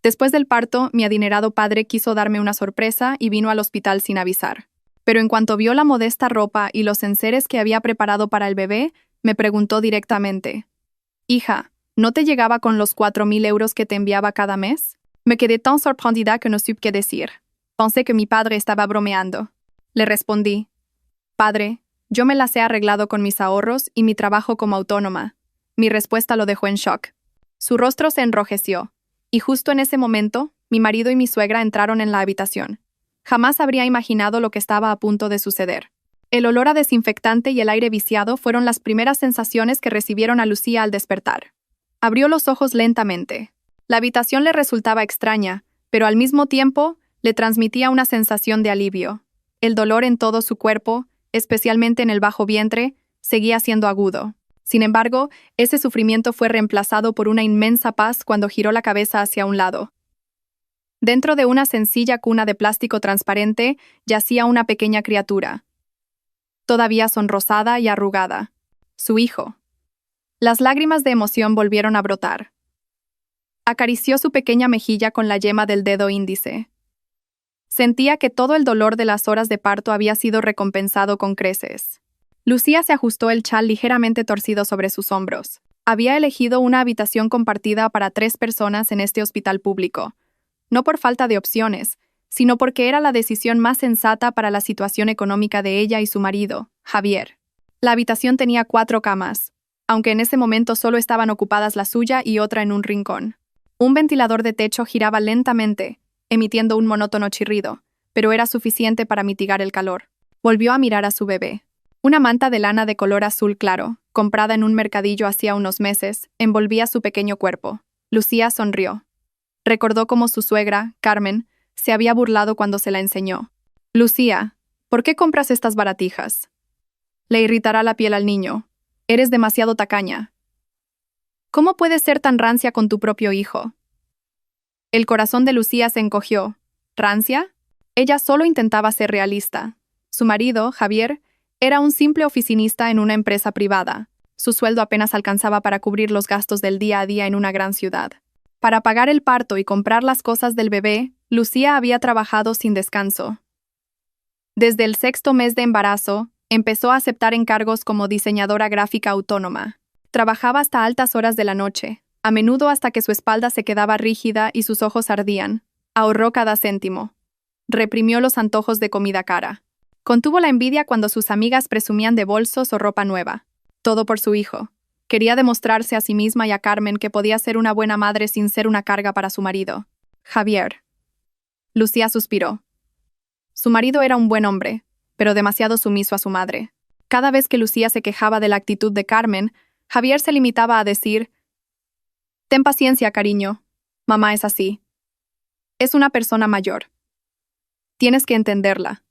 Después del parto, mi adinerado padre quiso darme una sorpresa y vino al hospital sin avisar. Pero en cuanto vio la modesta ropa y los enseres que había preparado para el bebé, me preguntó directamente: «Hija, ¿no te llegaba con los 4.000 euros que te enviaba cada mes?» Me quedé tan sorprendida que no supe qué decir. Pensé que mi padre estaba bromeando. Le respondí: «Padre, yo me las he arreglado con mis ahorros y mi trabajo como autónoma». Mi respuesta lo dejó en shock. Su rostro se enrojeció, y justo en ese momento, mi marido y mi suegra entraron en la habitación. Jamás habría imaginado lo que estaba a punto de suceder. El olor a desinfectante y el aire viciado fueron las primeras sensaciones que recibieron a Lucía al despertar. Abrió los ojos lentamente. La habitación le resultaba extraña, pero al mismo tiempo le transmitía una sensación de alivio. El dolor en todo su cuerpo, especialmente en el bajo vientre, seguía siendo agudo. Sin embargo, ese sufrimiento fue reemplazado por una inmensa paz cuando giró la cabeza hacia un lado. Dentro de una sencilla cuna de plástico transparente yacía una pequeña criatura, todavía sonrosada y arrugada. Su hijo. Las lágrimas de emoción volvieron a brotar. Acarició su pequeña mejilla con la yema del dedo índice. Sentía que todo el dolor de las horas de parto había sido recompensado con creces. Lucía se ajustó el chal ligeramente torcido sobre sus hombros. Había elegido una habitación compartida para 3 personas en este hospital público, no por falta de opciones, sino porque era la decisión más sensata para la situación económica de ella y su marido, Javier. La habitación tenía 4 camas, aunque en ese momento solo estaban ocupadas la suya y otra en un rincón. Un ventilador de techo giraba lentamente, emitiendo un monótono chirrido, pero era suficiente para mitigar el calor. Volvió a mirar a su bebé. Una manta de lana de color azul claro, comprada en un mercadillo hacía unos meses, envolvía su pequeño cuerpo. Lucía sonrió. Recordó cómo su suegra, Carmen, se había burlado cuando se la enseñó. «Lucía, ¿por qué compras estas baratijas? Le irritará la piel al niño. Eres demasiado tacaña. ¿Cómo puedes ser tan rancia con tu propio hijo?» El corazón de Lucía se encogió. ¿Rancia? Ella solo intentaba ser realista. Su marido, Javier, era un simple oficinista en una empresa privada. Su sueldo apenas alcanzaba para cubrir los gastos del día a día en una gran ciudad. Para pagar el parto y comprar las cosas del bebé, Lucía había trabajado sin descanso. Desde el 6º mes de embarazo, empezó a aceptar encargos como diseñadora gráfica autónoma. Trabajaba hasta altas horas de la noche, a menudo hasta que su espalda se quedaba rígida y sus ojos ardían. Ahorró cada céntimo. Reprimió los antojos de comida cara. Contuvo la envidia cuando sus amigas presumían de bolsos o ropa nueva. Todo por su hijo. Quería demostrarse a sí misma y a Carmen que podía ser una buena madre sin ser una carga para su marido. Javier. Lucía suspiró. Su marido era un buen hombre, pero demasiado sumiso a su madre. Cada vez que Lucía se quejaba de la actitud de Carmen, Javier se limitaba a decir: «Ten paciencia, cariño. Mamá es así. Es una persona mayor. Tienes que entenderla».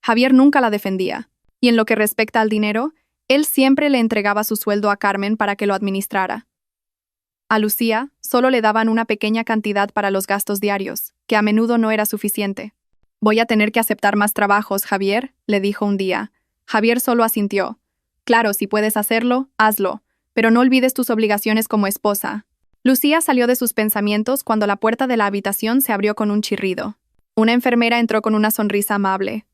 Javier nunca la defendía, y en lo que respecta al dinero, él siempre le entregaba su sueldo a Carmen para que lo administrara. A Lucía solo le daban una pequeña cantidad para los gastos diarios, que a menudo no era suficiente. «Voy a tener que aceptar más trabajos, Javier», le dijo un día. Javier solo asintió. «Claro, si puedes hacerlo, hazlo, pero no olvides tus obligaciones como esposa». Lucía salió de sus pensamientos cuando la puerta de la habitación se abrió con un chirrido. Una enfermera entró con una sonrisa amable.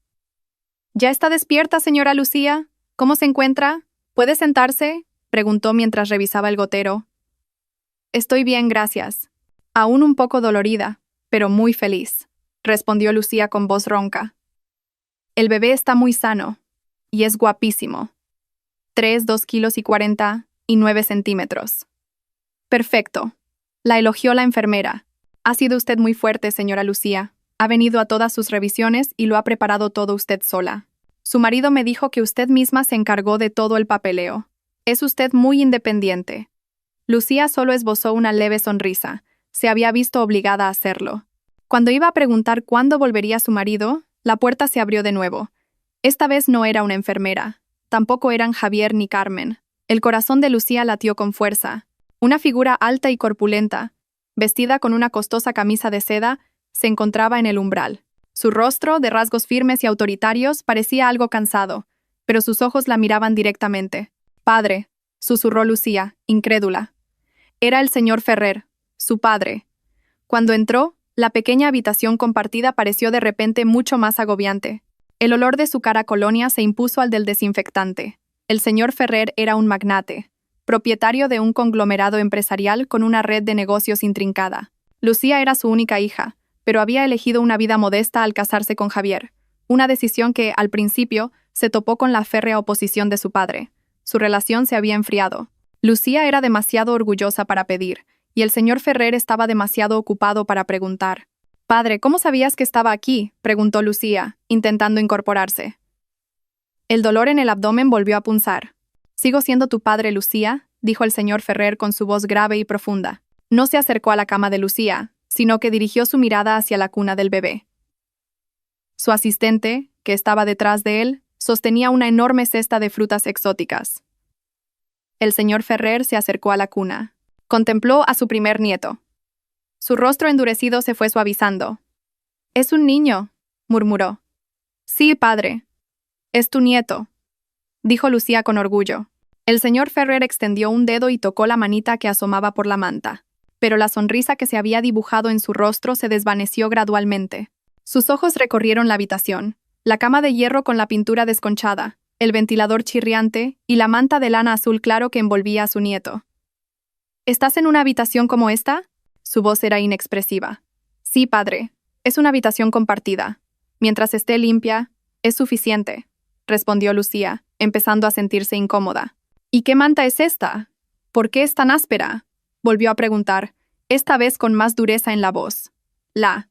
«¿Ya está despierta, señora Lucía? ¿Cómo se encuentra? ¿Puede sentarse?», preguntó mientras revisaba el gotero. «Estoy bien, gracias. Aún un poco dolorida, pero muy feliz», respondió Lucía con voz ronca. «El bebé está muy sano, y es guapísimo. 2 kilos y 49 centímetros. Perfecto», la elogió la enfermera. «Ha sido usted muy fuerte, señora Lucía. Ha venido a todas sus revisiones y lo ha preparado todo usted sola. Su marido me dijo que usted misma se encargó de todo el papeleo. Es usted muy independiente». Lucía solo esbozó una leve sonrisa. Se había visto obligada a hacerlo. Cuando iba a preguntar cuándo volvería su marido, la puerta se abrió de nuevo. Esta vez no era una enfermera. Tampoco eran Javier ni Carmen. El corazón de Lucía latió con fuerza. Una figura alta y corpulenta, vestida con una costosa camisa de seda, se encontraba en el umbral. Su rostro, de rasgos firmes y autoritarios, parecía algo cansado, pero sus ojos la miraban directamente. «Padre», susurró Lucía, incrédula. Era el señor Ferrer, su padre. Cuando entró, la pequeña habitación compartida pareció de repente mucho más agobiante. El olor de su cara colonia se impuso al del desinfectante. El señor Ferrer era un magnate, propietario de un conglomerado empresarial con una red de negocios intrincada. Lucía era su única hija, pero había elegido una vida modesta al casarse con Javier, una decisión que, al principio, se topó con la férrea oposición de su padre. Su relación se había enfriado. Lucía era demasiado orgullosa para pedir, y el señor Ferrer estaba demasiado ocupado para preguntar. «Padre, ¿cómo sabías que estaba aquí?», preguntó Lucía, intentando incorporarse. El dolor en el abdomen volvió a punzar. «¿Sigo siendo tu padre, Lucía?», dijo el señor Ferrer con su voz grave y profunda. No se acercó a la cama de Lucía, sino que dirigió su mirada hacia la cuna del bebé. Su asistente, que estaba detrás de él, sostenía una enorme cesta de frutas exóticas. El señor Ferrer se acercó a la cuna. Contempló a su primer nieto. Su rostro endurecido se fue suavizando. «Es un niño», murmuró. «Sí, padre. Es tu nieto», dijo Lucía con orgullo. El señor Ferrer extendió un dedo y tocó la manita que asomaba por la manta, pero la sonrisa que se había dibujado en su rostro se desvaneció gradualmente. Sus ojos recorrieron la habitación, la cama de hierro con la pintura desconchada, el ventilador chirriante y la manta de lana azul claro que envolvía a su nieto. «¿Estás en una habitación como esta?», su voz era inexpresiva. «Sí, padre. Es una habitación compartida. Mientras esté limpia, es suficiente», respondió Lucía, empezando a sentirse incómoda. «¿Y qué manta es esta? ¿Por qué es tan áspera?», volvió a preguntar, esta vez con más dureza en la voz. La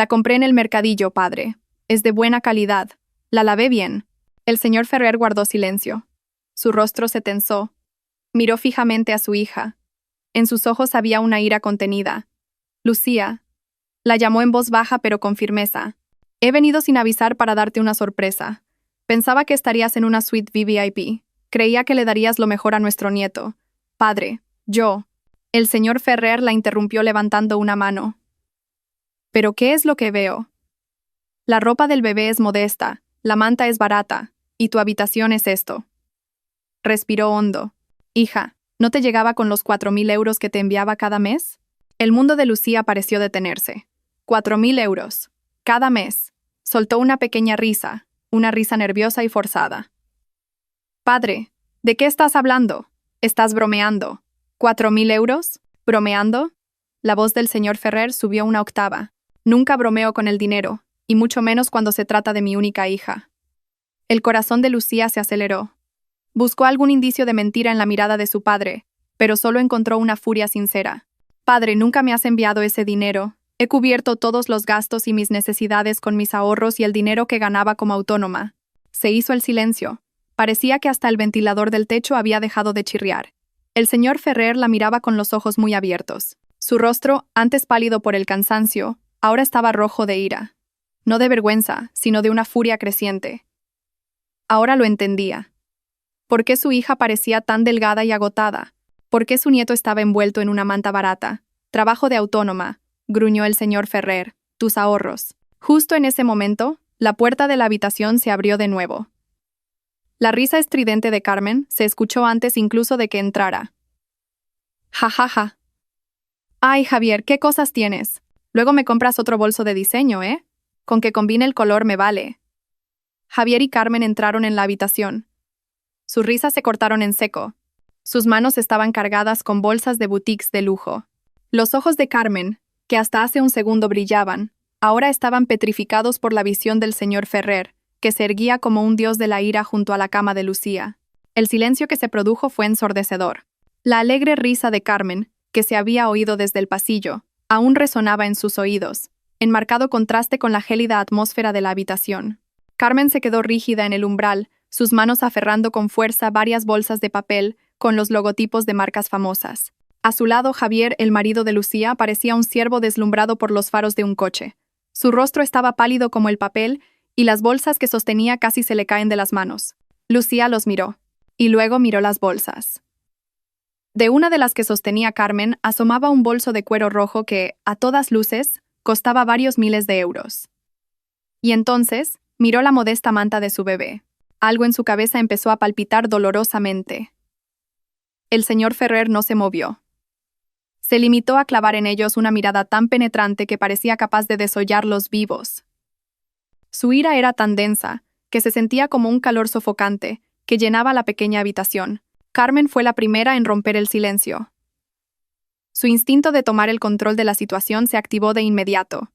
compré en el mercadillo, padre. Es de buena calidad. La lavé bien». El señor Ferrer guardó silencio. Su rostro se tensó. Miró fijamente a su hija. En sus ojos había una ira contenida. «Lucía», la llamó en voz baja pero con firmeza. «He venido sin avisar para darte una sorpresa. Pensaba que estarías en una suite VVIP. Creía que le darías lo mejor a nuestro nieto. Padre, yo». El señor Ferrer la interrumpió levantando una mano. «¿Pero qué es lo que veo? La ropa del bebé es modesta, la manta es barata, y tu habitación es esto». Respiró hondo. «Hija, ¿no te llegaba con los 4.000 euros que te enviaba cada mes?». El mundo de Lucía pareció detenerse. 4.000 euros. Cada mes. Soltó una pequeña risa, una risa nerviosa y forzada. «Padre, ¿de qué estás hablando? Estás bromeando. ¿4.000 euros? ¿Bromeando?». La voz del señor Ferrer subió una octava. «Nunca bromeo con el dinero, y mucho menos cuando se trata de mi única hija». El corazón de Lucía se aceleró. Buscó algún indicio de mentira en la mirada de su padre, pero solo encontró una furia sincera. «Padre, nunca me has enviado ese dinero. He cubierto todos los gastos y mis necesidades con mis ahorros y el dinero que ganaba como autónoma». Se hizo el silencio. Parecía que hasta el ventilador del techo había dejado de chirriar. El señor Ferrer la miraba con los ojos muy abiertos. Su rostro, antes pálido por el cansancio, ahora estaba rojo de ira. No de vergüenza, sino de una furia creciente. Ahora lo entendía. ¿Por qué su hija parecía tan delgada y agotada? ¿Por qué su nieto estaba envuelto en una manta barata? «Trabajo de autónoma», gruñó el señor Ferrer. «Tus ahorros». Justo en ese momento, la puerta de la habitación se abrió de nuevo. La risa estridente de Carmen se escuchó antes incluso de que entrara. «Ja, ja, ja. Ay, Javier, ¿qué cosas tienes? Luego me compras otro bolso de diseño, ¿eh? Con que combine el color me vale». Javier y Carmen entraron en la habitación. Sus risas se cortaron en seco. Sus manos estaban cargadas con bolsas de boutiques de lujo. Los ojos de Carmen, que hasta hace un segundo brillaban, ahora estaban petrificados por la visión del señor Ferrer, que se erguía como un dios de la ira junto a la cama de Lucía. El silencio que se produjo fue ensordecedor. La alegre risa de Carmen, que se había oído desde el pasillo, aún resonaba en sus oídos, en marcado contraste con la gélida atmósfera de la habitación. Carmen se quedó rígida en el umbral, sus manos aferrando con fuerza varias bolsas de papel con los logotipos de marcas famosas. A su lado, Javier, el marido de Lucía, parecía un ciervo deslumbrado por los faros de un coche. Su rostro estaba pálido como el papel y las bolsas que sostenía casi se le caen de las manos. Lucía los miró, y luego miró las bolsas. De una de las que sostenía Carmen asomaba un bolso de cuero rojo que, a todas luces, costaba varios miles de euros. Y entonces, miró la modesta manta de su bebé. Algo en su cabeza empezó a palpitar dolorosamente. El señor Ferrer no se movió. Se limitó a clavar en ellos una mirada tan penetrante que parecía capaz de desollarlos vivos. Su ira era tan densa, que se sentía como un calor sofocante, que llenaba la pequeña habitación. Carmen fue la primera en romper el silencio. Su instinto de tomar el control de la situación se activó de inmediato.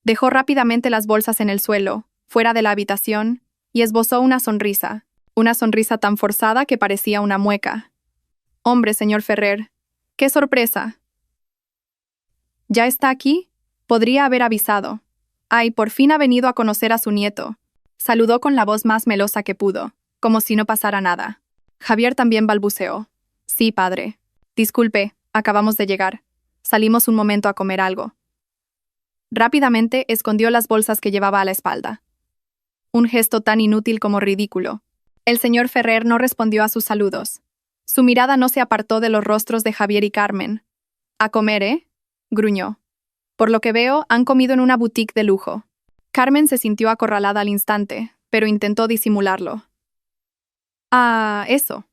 Dejó rápidamente las bolsas en el suelo, fuera de la habitación, y esbozó una sonrisa tan forzada que parecía una mueca. «Hombre, señor Ferrer, qué sorpresa». «¿Ya está aquí? Podría haber avisado». «Ay, por fin ha venido a conocer a su nieto». Saludó con la voz más melosa que pudo, como si no pasara nada. Javier también balbuceó. «Sí, padre. Disculpe, acabamos de llegar. Salimos un momento a comer algo». Rápidamente escondió las bolsas que llevaba a la espalda. Un gesto tan inútil como ridículo. El señor Ferrer no respondió a sus saludos. Su mirada no se apartó de los rostros de Javier y Carmen. «¿A comer, eh?», gruñó. «Por lo que veo, han comido en una boutique de lujo». Carmen se sintió acorralada al instante, pero intentó disimularlo. «Ah, eso.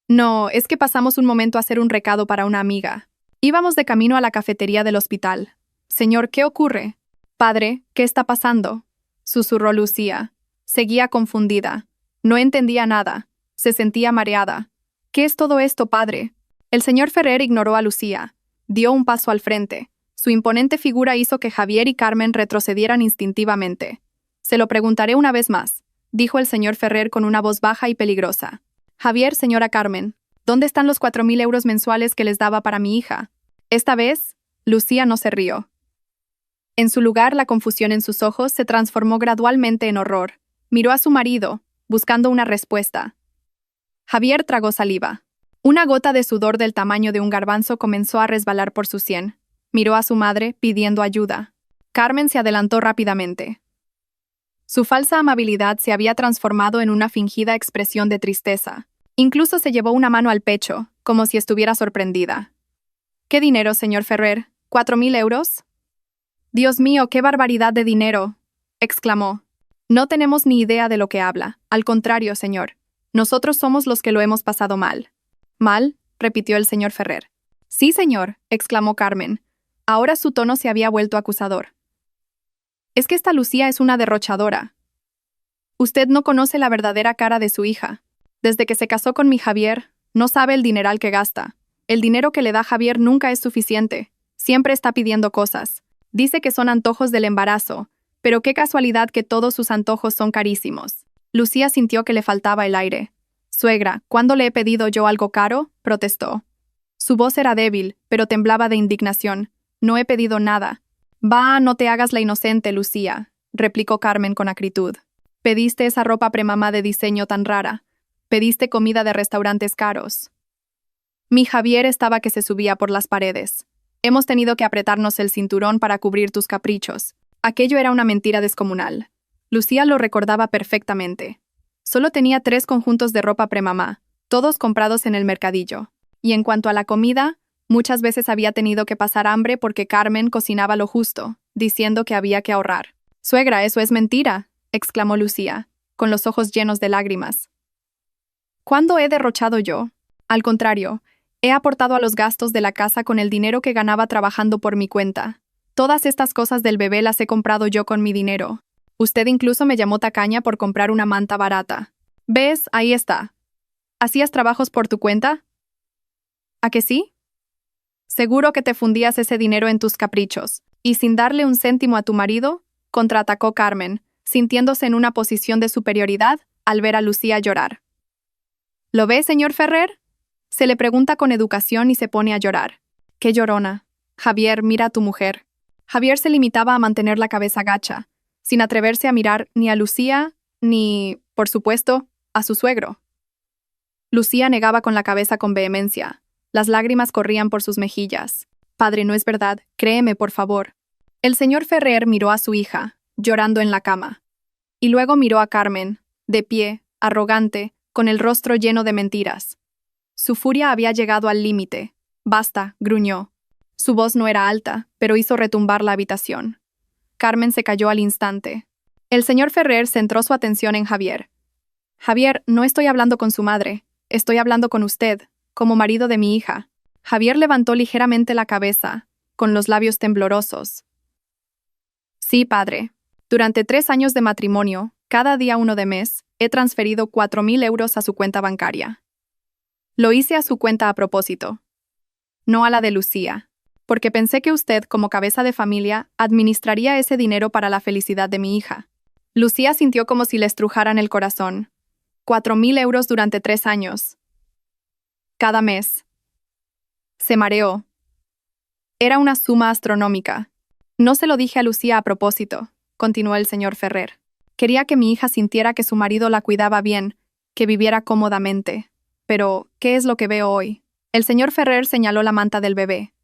No, es que pasamos un momento a hacer un recado para una amiga. Íbamos de camino a la cafetería del hospital». «Señor, ¿qué ocurre?» «Padre, ¿qué está pasando?», susurró Lucía. Seguía confundida. No entendía nada. Se sentía mareada. «¿Qué es todo esto, padre?». El señor Ferrer ignoró a Lucía. Dio un paso al frente. Su imponente figura hizo que Javier y Carmen retrocedieran instintivamente. «Se lo preguntaré una vez más», dijo el señor Ferrer con una voz baja y peligrosa. «Javier, señora Carmen, ¿dónde están los 4.000 euros mensuales que les daba para mi hija?». Esta vez, Lucía no se rió. En su lugar, la confusión en sus ojos se transformó gradualmente en horror. Miró a su marido, buscando una respuesta. Javier tragó saliva. Una gota de sudor del tamaño de un garbanzo comenzó a resbalar por su sien. Miró a su madre, pidiendo ayuda. Carmen se adelantó rápidamente. Su falsa amabilidad se había transformado en una fingida expresión de tristeza. Incluso se llevó una mano al pecho, como si estuviera sorprendida. «¿Qué dinero, señor Ferrer? ¿4.000 euros?» «Dios mío, qué barbaridad de dinero», exclamó. «No tenemos ni idea de lo que habla. Al contrario, señor. Nosotros somos los que lo hemos pasado mal». «¿Mal?», repitió el señor Ferrer. «Sí, señor», exclamó Carmen. Ahora su tono se había vuelto acusador. «Es que esta Lucía es una derrochadora. Usted no conoce la verdadera cara de su hija. Desde que se casó con mi Javier, no sabe el dineral que gasta. El dinero que le da Javier nunca es suficiente. Siempre está pidiendo cosas. Dice que son antojos del embarazo, pero qué casualidad que todos sus antojos son carísimos». Lucía sintió que le faltaba el aire. «Suegra, ¿cuándo le he pedido yo algo caro?», protestó. Su voz era débil, pero temblaba de indignación. «No he pedido nada». «Va, no te hagas la inocente, Lucía», replicó Carmen con acritud. «Pediste esa ropa premamá de diseño tan rara. Pediste comida de restaurantes caros. Mi Javier estaba que se subía por las paredes. Hemos tenido que apretarnos el cinturón para cubrir tus caprichos». Aquello era una mentira descomunal. Lucía lo recordaba perfectamente. Solo tenía 3 conjuntos de ropa premamá, todos comprados en el mercadillo. Y en cuanto a la comida, muchas veces había tenido que pasar hambre porque Carmen cocinaba lo justo, diciendo que había que ahorrar. «Suegra, eso es mentira», exclamó Lucía, con los ojos llenos de lágrimas. «¿Cuándo he derrochado yo? Al contrario, he aportado a los gastos de la casa con el dinero que ganaba trabajando por mi cuenta. Todas estas cosas del bebé las he comprado yo con mi dinero. Usted incluso me llamó tacaña por comprar una manta barata. ¿Ves? Ahí está. ¿Hacías trabajos por tu cuenta? ¿A que sí? Seguro que te fundías ese dinero en tus caprichos. Y sin darle un céntimo a tu marido», contraatacó Carmen, sintiéndose en una posición de superioridad al ver a Lucía llorar. «¿Lo ve, señor Ferrer?», se le pregunta con educación y se pone a llorar. «Qué llorona. Javier, mira a tu mujer». Javier se limitaba a mantener la cabeza gacha, sin atreverse a mirar ni a Lucía, ni, por supuesto, a su suegro. Lucía negaba con la cabeza con vehemencia. Las lágrimas corrían por sus mejillas. «Padre, no es verdad. Créeme, por favor». El señor Ferrer miró a su hija, llorando en la cama. Y luego miró a Carmen, de pie, arrogante, con el rostro lleno de mentiras. Su furia había llegado al límite. «Basta», gruñó. Su voz no era alta, pero hizo retumbar la habitación. Carmen se calló al instante. El señor Ferrer centró su atención en Javier. «Javier, no estoy hablando con su madre. Estoy hablando con usted, como marido de mi hija». Javier levantó ligeramente la cabeza, con los labios temblorosos. Sí, padre. Durante 3 años de matrimonio, cada día 1 de mes, he transferido 4.000 euros a su cuenta bancaria. Lo hice a su cuenta a propósito, no a la de Lucía, porque pensé que usted, como cabeza de familia, administraría ese dinero para la felicidad de mi hija. Lucía sintió como si le estrujaran el corazón. 4.000 euros durante 3 años. Cada mes. Se mareó. Era una suma astronómica. No se lo dije a Lucía a propósito, continuó el señor Ferrer. Quería que mi hija sintiera que su marido la cuidaba bien, que viviera cómodamente. Pero, ¿qué es lo que veo hoy? El señor Ferrer señaló la manta del bebé.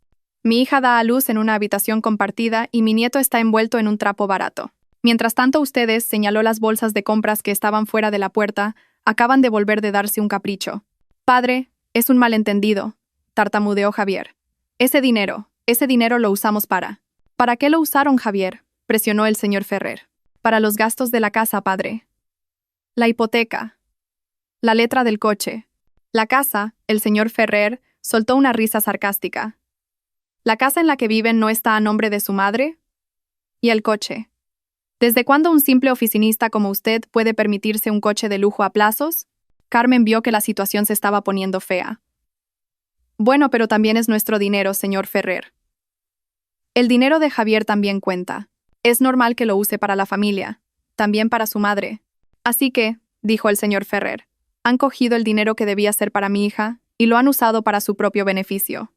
Mi hija da a luz en una habitación compartida y mi nieto está envuelto en un trapo barato. Mientras tanto ustedes, señaló las bolsas de compras que estaban fuera de la puerta, acaban de volver de darse un capricho. Padre, es un malentendido, tartamudeó Javier. Ese dinero lo usamos para... ¿Para qué lo usaron, Javier?, presionó el señor Ferrer. Para los gastos de la casa, padre. La hipoteca. La letra del coche. La casa, el señor Ferrer soltó una risa sarcástica. ¿La casa en la que viven no está a nombre de su madre? ¿Y el coche? ¿Desde cuándo un simple oficinista como usted puede permitirse un coche de lujo a plazos? Carmen vio que la situación se estaba poniendo fea. Bueno, pero también es nuestro dinero, señor Ferrer. El dinero de Javier también cuenta. Es normal que lo use para la familia, también para su madre. Así que, dijo el señor Ferrer, han cogido el dinero que debía ser para mi hija y lo han usado para su propio beneficio.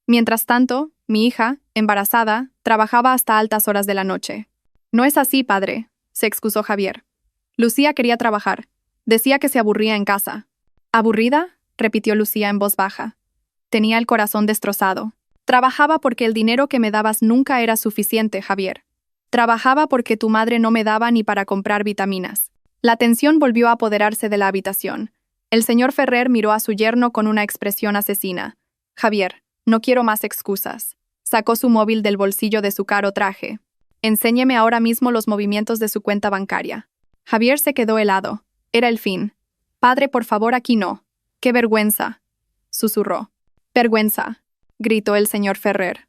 Mientras tanto, mi hija, embarazada, trabajaba hasta altas horas de la noche. No es así, padre, se excusó Javier. Lucía quería trabajar. Decía que se aburría en casa. ¿Aburrida?, repitió Lucía en voz baja. Tenía el corazón destrozado. Trabajaba porque el dinero que me dabas nunca era suficiente, Javier. Trabajaba porque tu madre no me daba ni para comprar vitaminas. La tensión volvió a apoderarse de la habitación. El señor Ferrer miró a su yerno con una expresión asesina. Javier, no quiero más excusas. Sacó su móvil del bolsillo de su caro traje. Enséñeme ahora mismo los movimientos de su cuenta bancaria. Javier se quedó helado. Era el fin. Padre, por favor, aquí no. ¡Qué vergüenza!, susurró. Vergüenza, gritó el señor Ferrer.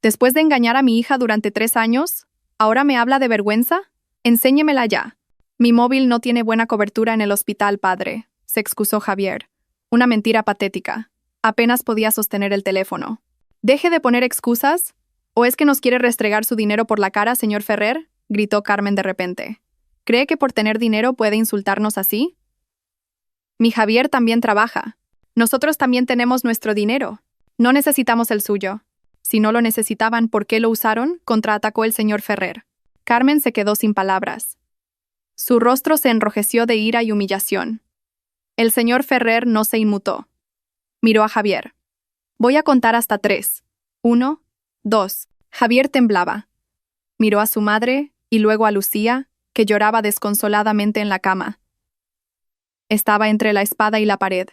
Después de engañar a mi hija durante 3 años, ¿ahora me habla de vergüenza? Enséñemela ya. Mi móvil no tiene buena cobertura en el hospital, padre, se excusó Javier. Una mentira patética. Apenas podía sostener el teléfono. ¿Deje de poner excusas? ¿O es que nos quiere restregar su dinero por la cara, señor Ferrer?, gritó Carmen de repente. ¿Cree que por tener dinero puede insultarnos así? Mi Javier también trabaja. Nosotros también tenemos nuestro dinero. No necesitamos el suyo. Si no lo necesitaban, ¿por qué lo usaron?, contraatacó el señor Ferrer. Carmen se quedó sin palabras. Su rostro se enrojeció de ira y humillación. El señor Ferrer no se inmutó. Miró a Javier. Voy a contar hasta 3. 1, 2. Javier temblaba. Miró a su madre y luego a Lucía, que lloraba desconsoladamente en la cama. Estaba entre la espada y la pared.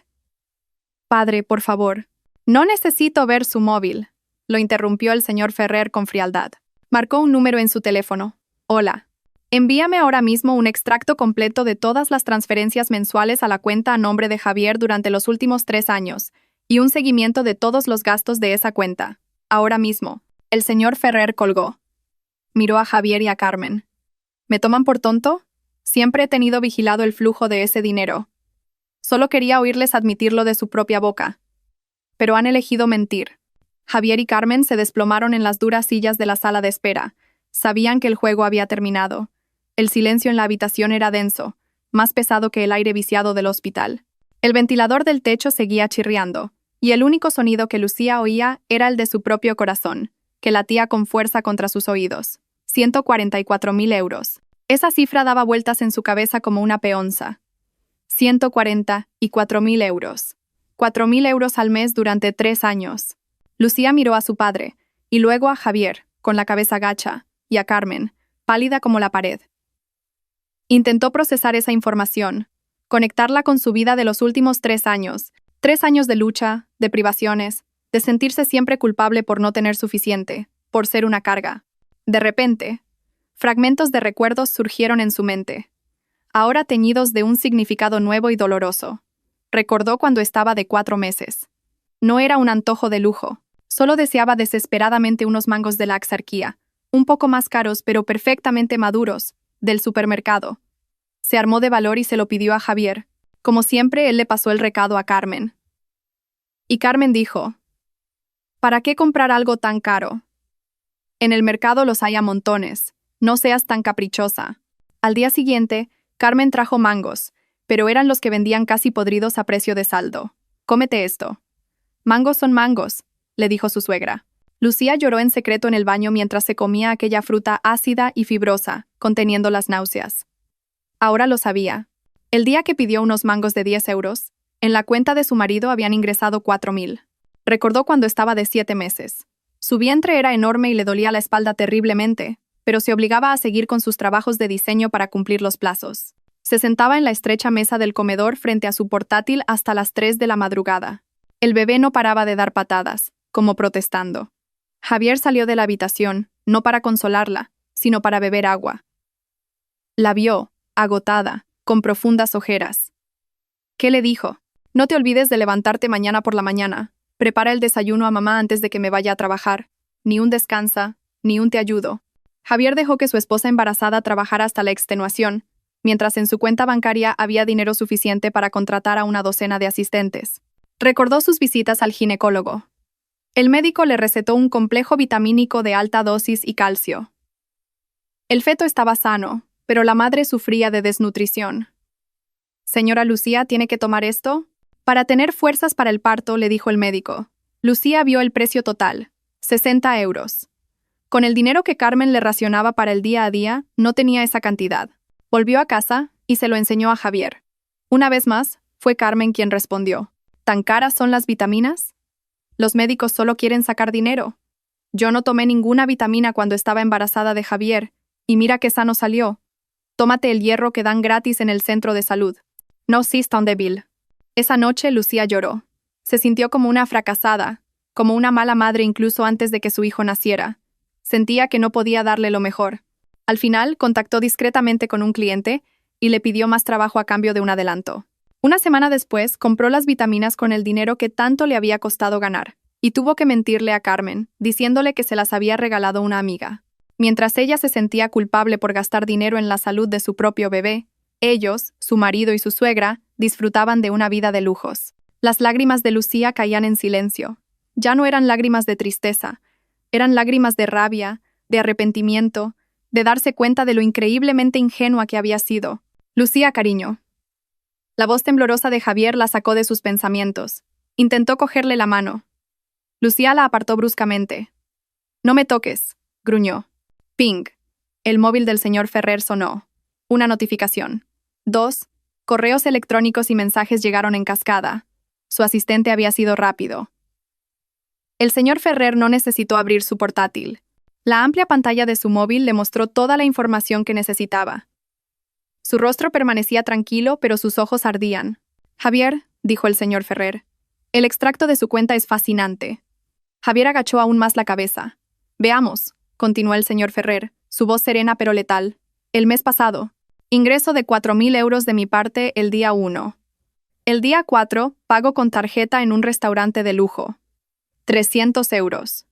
Padre, por favor. No necesito ver su móvil, lo interrumpió el señor Ferrer con frialdad. Marcó un número en su teléfono. Hola. Envíame ahora mismo un extracto completo de todas las transferencias mensuales a la cuenta a nombre de Javier durante los últimos 3 años, y un seguimiento de todos los gastos de esa cuenta. Ahora mismo. El señor Ferrer colgó. Miró a Javier y a Carmen. ¿Me toman por tonto? Siempre he tenido vigilado el flujo de ese dinero. Solo quería oírles admitirlo de su propia boca. Pero han elegido mentir. Javier y Carmen se desplomaron en las duras sillas de la sala de espera. Sabían que el juego había terminado. El silencio en la habitación era denso, más pesado que el aire viciado del hospital. El ventilador del techo seguía chirriando, y el único sonido que Lucía oía era el de su propio corazón, que latía con fuerza contra sus oídos. 144.000 euros. Esa cifra daba vueltas en su cabeza como una peonza. 144.000 euros. 4.000 euros al mes durante 3 años. Lucía miró a su padre, y luego a Javier, con la cabeza gacha, y a Carmen, pálida como la pared. Intentó procesar esa información, conectarla con su vida de los últimos 3 años, 3 años de lucha, de privaciones, de sentirse siempre culpable por no tener suficiente, por ser una carga. De repente, fragmentos de recuerdos surgieron en su mente, ahora teñidos de un significado nuevo y doloroso. Recordó cuando estaba de 4 meses. No era un antojo de lujo. Solo deseaba desesperadamente unos mangos de la Axarquía, un poco más caros pero perfectamente maduros, del supermercado. Se armó de valor y se lo pidió a Javier. Como siempre, él le pasó el recado a Carmen. Y Carmen dijo: ¿para qué comprar algo tan caro? En el mercado los hay a montones. No seas tan caprichosa. Al día siguiente, Carmen trajo mangos, pero eran los que vendían casi podridos a precio de saldo. Cómete esto. Mangos son mangos, le dijo su suegra. Lucía lloró en secreto en el baño mientras se comía aquella fruta ácida y fibrosa, conteniendo las náuseas. Ahora lo sabía. El día que pidió unos mangos de 10 euros, en la cuenta de su marido habían ingresado 4.000. Recordó cuando estaba de 7 meses. Su vientre era enorme y le dolía la espalda terriblemente, pero se obligaba a seguir con sus trabajos de diseño para cumplir los plazos. Se sentaba en la estrecha mesa del comedor frente a su portátil hasta las 3 de la madrugada. El bebé no paraba de dar patadas, como protestando. Javier salió de la habitación, no para consolarla, sino para beber agua. La vio, agotada, con profundas ojeras. ¿Qué le dijo? No te olvides de levantarte mañana por la mañana. Prepara el desayuno a mamá antes de que me vaya a trabajar. Ni un descansa, ni un te ayudo. Javier dejó que su esposa embarazada trabajara hasta la extenuación, mientras en su cuenta bancaria había dinero suficiente para contratar a una docena de asistentes. Recordó sus visitas al ginecólogo. El médico le recetó un complejo vitamínico de alta dosis y calcio. El feto estaba sano, pero la madre sufría de desnutrición. «Señora Lucía, ¿tiene que tomar esto?» Para tener fuerzas para el parto, le dijo el médico. Lucía vio el precio total, 60 euros. Con el dinero que Carmen le racionaba para el día a día, no tenía esa cantidad. Volvió a casa y se lo enseñó a Javier. Una vez más, fue Carmen quien respondió. ¿Tan caras son las vitaminas? Los médicos solo quieren sacar dinero. Yo no tomé ninguna vitamina cuando estaba embarazada de Javier, y mira qué sano salió. Tómate el hierro que dan gratis en el centro de salud. No seas tan débil. Esa noche Lucía lloró. Se sintió como una fracasada, como una mala madre incluso antes de que su hijo naciera. Sentía que no podía darle lo mejor. Al final, contactó discretamente con un cliente y le pidió más trabajo a cambio de un adelanto. Una semana después, compró las vitaminas con el dinero que tanto le había costado ganar, y tuvo que mentirle a Carmen, diciéndole que se las había regalado una amiga. Mientras ella se sentía culpable por gastar dinero en la salud de su propio bebé, ellos, su marido y su suegra, disfrutaban de una vida de lujos. Las lágrimas de Lucía caían en silencio. Ya no eran lágrimas de tristeza, eran lágrimas de rabia, de arrepentimiento, de darse cuenta de lo increíblemente ingenua que había sido. Lucía, cariño. La voz temblorosa de Javier la sacó de sus pensamientos. Intentó cogerle la mano. Lucía la apartó bruscamente. No me toques, gruñó. Ping. El móvil del señor Ferrer sonó. Una notificación. 2. Correos electrónicos y mensajes llegaron en cascada. Su asistente había sido rápido. El señor Ferrer no necesitó abrir su portátil. La amplia pantalla de su móvil le mostró toda la información que necesitaba. Su rostro permanecía tranquilo, pero sus ojos ardían. Javier, dijo el señor Ferrer, el extracto de su cuenta es fascinante. Javier agachó aún más la cabeza. Veamos, continuó el señor Ferrer, su voz serena pero letal. El mes pasado, ingreso de 4.000 euros de mi parte el día 1. El día 4, pago con tarjeta en un restaurante de lujo. 300 euros.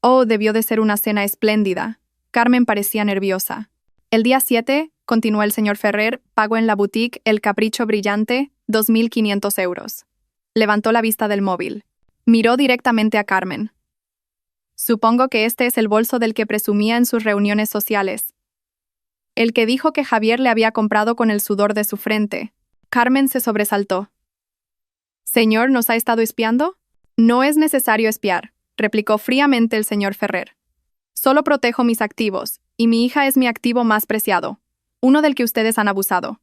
Oh, debió de ser una cena espléndida. Carmen parecía nerviosa. El día 7, continuó el señor Ferrer, pago en la boutique El Capricho Brillante, 2.500 euros. Levantó la vista del móvil. Miró directamente a Carmen. Supongo que este es el bolso del que presumía en sus reuniones sociales. El que dijo que Javier le había comprado con el sudor de su frente. Carmen se sobresaltó. ¿Señor, nos ha estado espiando? No es necesario espiar, replicó fríamente el señor Ferrer. Solo protejo mis activos, y mi hija es mi activo más preciado, uno del que ustedes han abusado.